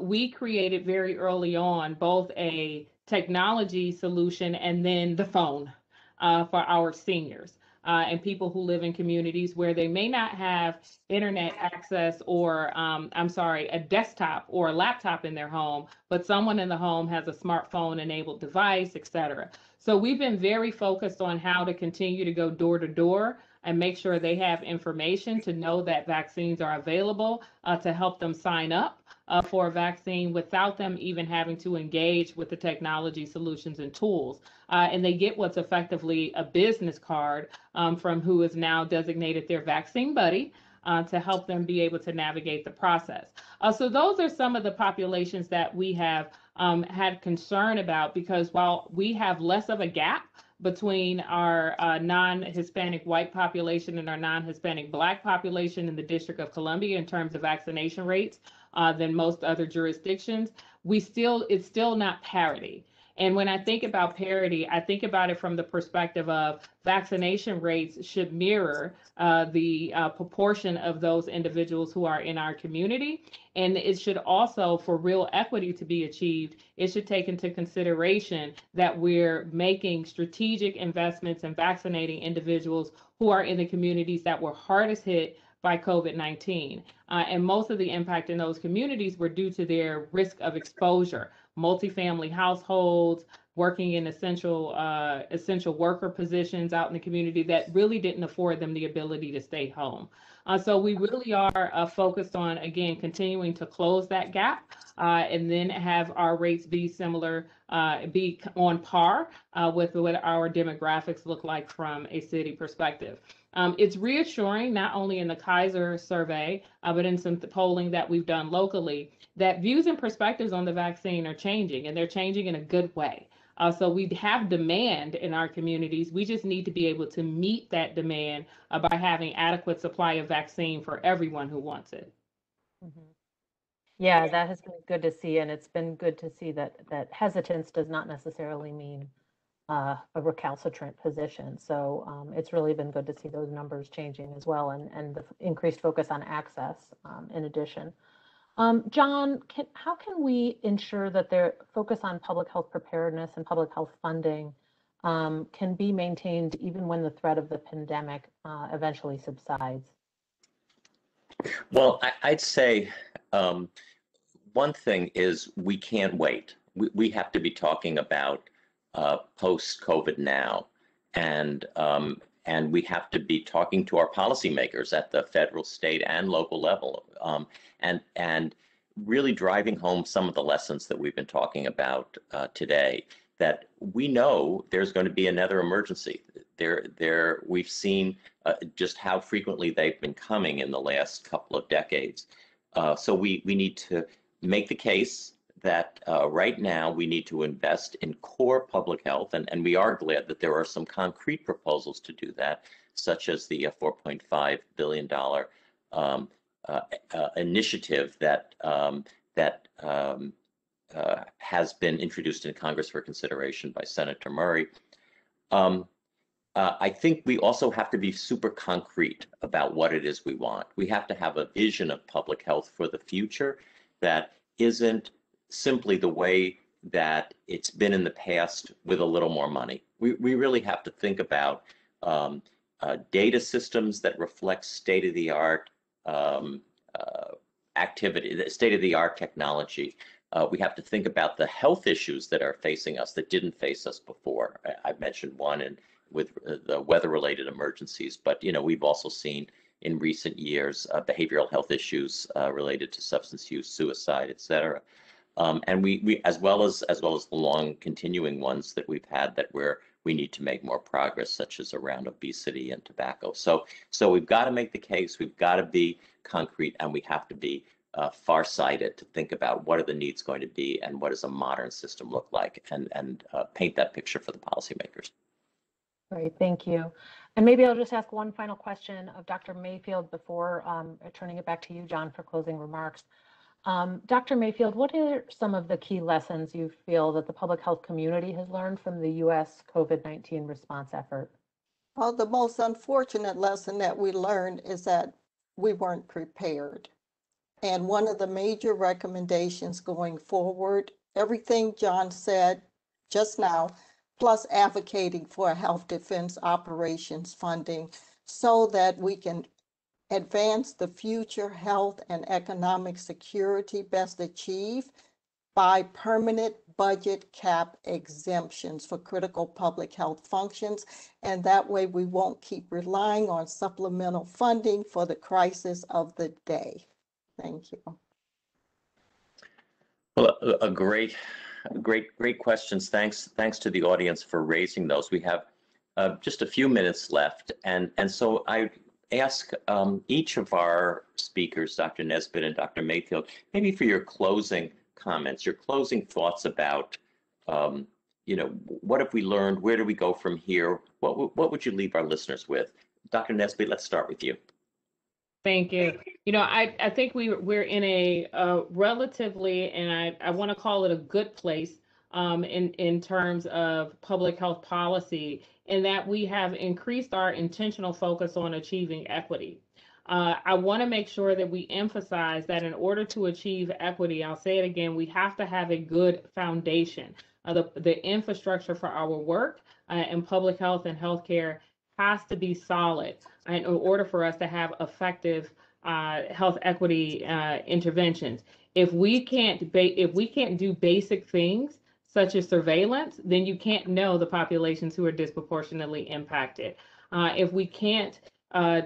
we created very early on both a technology solution and then the phone for our seniors and people who live in communities where they may not have internet access or, a desktop or a laptop in their home, but someone in the home has a smartphone enabled device, et cetera. So we've been very focused on how to continue to go door to door and make sure they have information to know that vaccines are available, to help them sign up for a vaccine without them even having to engage with the technology solutions and tools. And they get what's effectively a business card from who is now designated their vaccine buddy to help them be able to navigate the process. So those are some of the populations that we have had concern about, because while we have less of a gap between our non-Hispanic white population and our non-Hispanic Black population in the District of Columbia in terms of vaccination rates than most other jurisdictions, it's still not parity. And when I think about parity, I think about it from the perspective of vaccination rates should mirror the proportion of those individuals who are in our community. And it should also, for real equity to be achieved, it should take into consideration that we're making strategic investments in vaccinating individuals who are in the communities that were hardest hit by COVID-19. And most of the impact in those communities were due to their risk of exposure. Multifamily households, working in essential worker positions out in the community that really didn't afford them the ability to stay home. So we really are focused on, again, continuing to close that gap and then have our rates be similar, be on par with what our demographics look like from a city perspective. It's reassuring, not only in the Kaiser survey, but in some polling that we've done locally, that views and perspectives on the vaccine are changing, and they're changing in a good way. So we have demand in our communities. We just need to be able to meet that demand by having adequate supply of vaccine for everyone who wants it. Mm-hmm. Yeah, that has been good to see, and it's been good to see that hesitance does not necessarily mean a recalcitrant position. So it's really been good to see those numbers changing as well, and the increased focus on access in addition. John, how can we ensure that their focus on public health preparedness and public health funding can be maintained even when the threat of the pandemic eventually subsides? Well, I'd say one thing is we can't wait. We have to be talking about post-COVID now, and we have to be talking to our policymakers at the federal, state, and local level, and really driving home some of the lessons that we've been talking about today. That we know there's going to be another emergency. We've seen just how frequently they've been coming in the last couple of decades. So we need to make the case that right now we need to invest in core public health, and we are glad that there are some concrete proposals to do that, such as the $4.5 billion initiative that has been introduced in Congress for consideration by Senator Murray. I think we also have to be super concrete about what it is we want. We have to have a vision of public health for the future that isn't simply the way that it's been in the past with a little more money. We really have to think about data systems that reflect state-of-the-art activity, state-of-the-art technology. We have to think about the health issues that are facing us that didn't face us before. I've mentioned one with the weather-related emergencies, but we've also seen in recent years behavioral health issues related to substance use, suicide, et cetera. And we as well as the long continuing ones that we've had that we need to make more progress, such as around obesity and tobacco. So we've got to make the case, we've got to be concrete, and we have to be farsighted to think about what are the needs going to be and what does a modern system look like, and paint that picture for the policymakers. Great, thank you. And maybe I'll just ask one final question of Dr. Mayfield before turning it back to you, John, for closing remarks. Dr. Mayfield, what are some of the key lessons you feel that the public health community has learned from the U.S. COVID-19 response effort? Well, the most unfortunate lesson that we learned is that we weren't prepared. And one of the major recommendations going forward, everything John said just now, plus advocating for health defense operations funding so that we can advance the future health and economic security best achieved by permanent budget cap exemptions for critical public health functions. And that way we won't keep relying on supplemental funding for the crisis of the day. Thank you. Well, great questions. Thanks to the audience for raising those. We have just a few minutes left, and so I ask each of our speakers, Dr. Nesbitt and Dr. Mayfield, maybe for your closing comments, your closing thoughts about, what have we learned? Where do we go from here? What would you leave our listeners with? Dr. Nesbitt, let's start with you. Thank you. I think we're in a relatively, and I want to call it a good place in terms of public health policy, in that we have increased our intentional focus on achieving equity. I want to make sure that we emphasize that in order to achieve equity, I'll say it again, we have to have a good foundation. The infrastructure for our work in public health and healthcare has to be solid in order for us to have effective health equity interventions. If we can't do basic things such as surveillance, then you can't know the populations who are disproportionately impacted. If we can't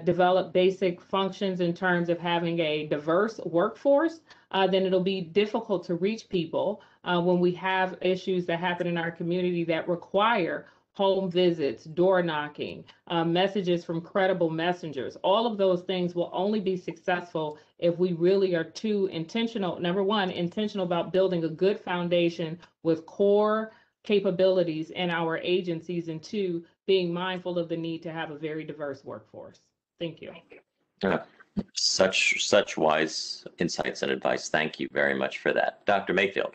develop basic functions in terms of having a diverse workforce, then it'll be difficult to reach people when we have issues that happen in our community that require home visits, door knocking, messages from credible messengers. All of those things will only be successful if we really are too intentional. Number one, intentional about building a good foundation with core capabilities in our agencies, and two, being mindful of the need to have a very diverse workforce. Thank you. Such wise insights and advice. Thank you very much for that. Dr. Mayfield.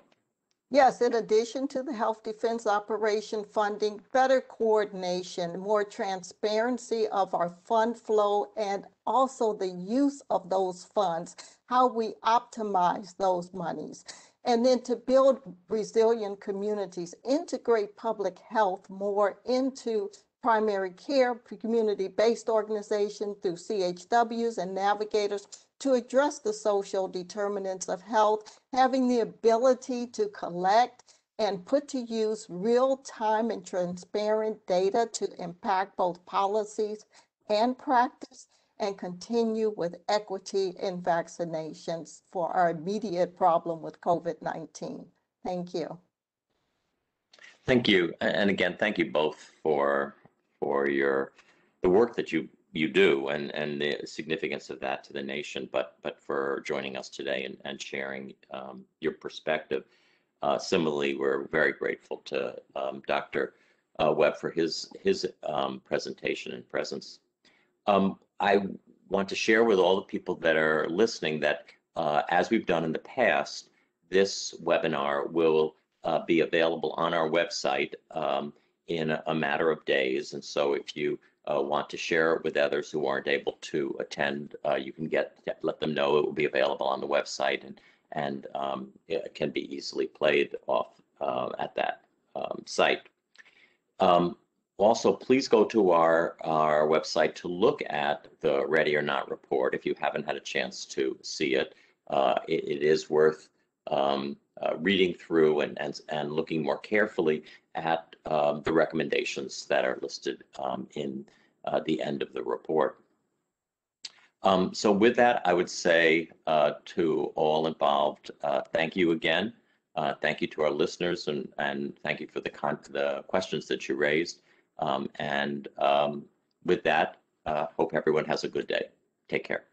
Yes, in addition to the health defense operation funding, better coordination, more transparency of our fund flow, and also the use of those funds, how we optimize those monies. And then to build resilient communities, integrate public health more into primary care, community-based organization through CHWs and navigators to address the social determinants of health, having the ability to collect and put to use real-time and transparent data to impact both policies and practice, and continue with equity in vaccinations for our immediate problem with COVID-19. Thank you. Thank you. And again, thank you both for the work that you do and the significance of that to the nation, but for joining us today and sharing your perspective. Similarly, we're very grateful to Dr. Webb for his presentation and presence. I want to share with all the people that are listening that as we've done in the past, this webinar will be available on our website in a matter of days. And so if you want to share it with others who aren't able to attend, you can let them know it will be available on the website, and it can be easily played off at that site. Also, please go to our website to look at the Ready or Not report if you haven't had a chance to see it. It is worth reading through and looking more carefully at the recommendations that are listed in the end of the report. So with that, I would say to all involved, thank you again. Thank you to our listeners, and thank you for the questions that you raised. And with that, hope everyone has a good day. Take care.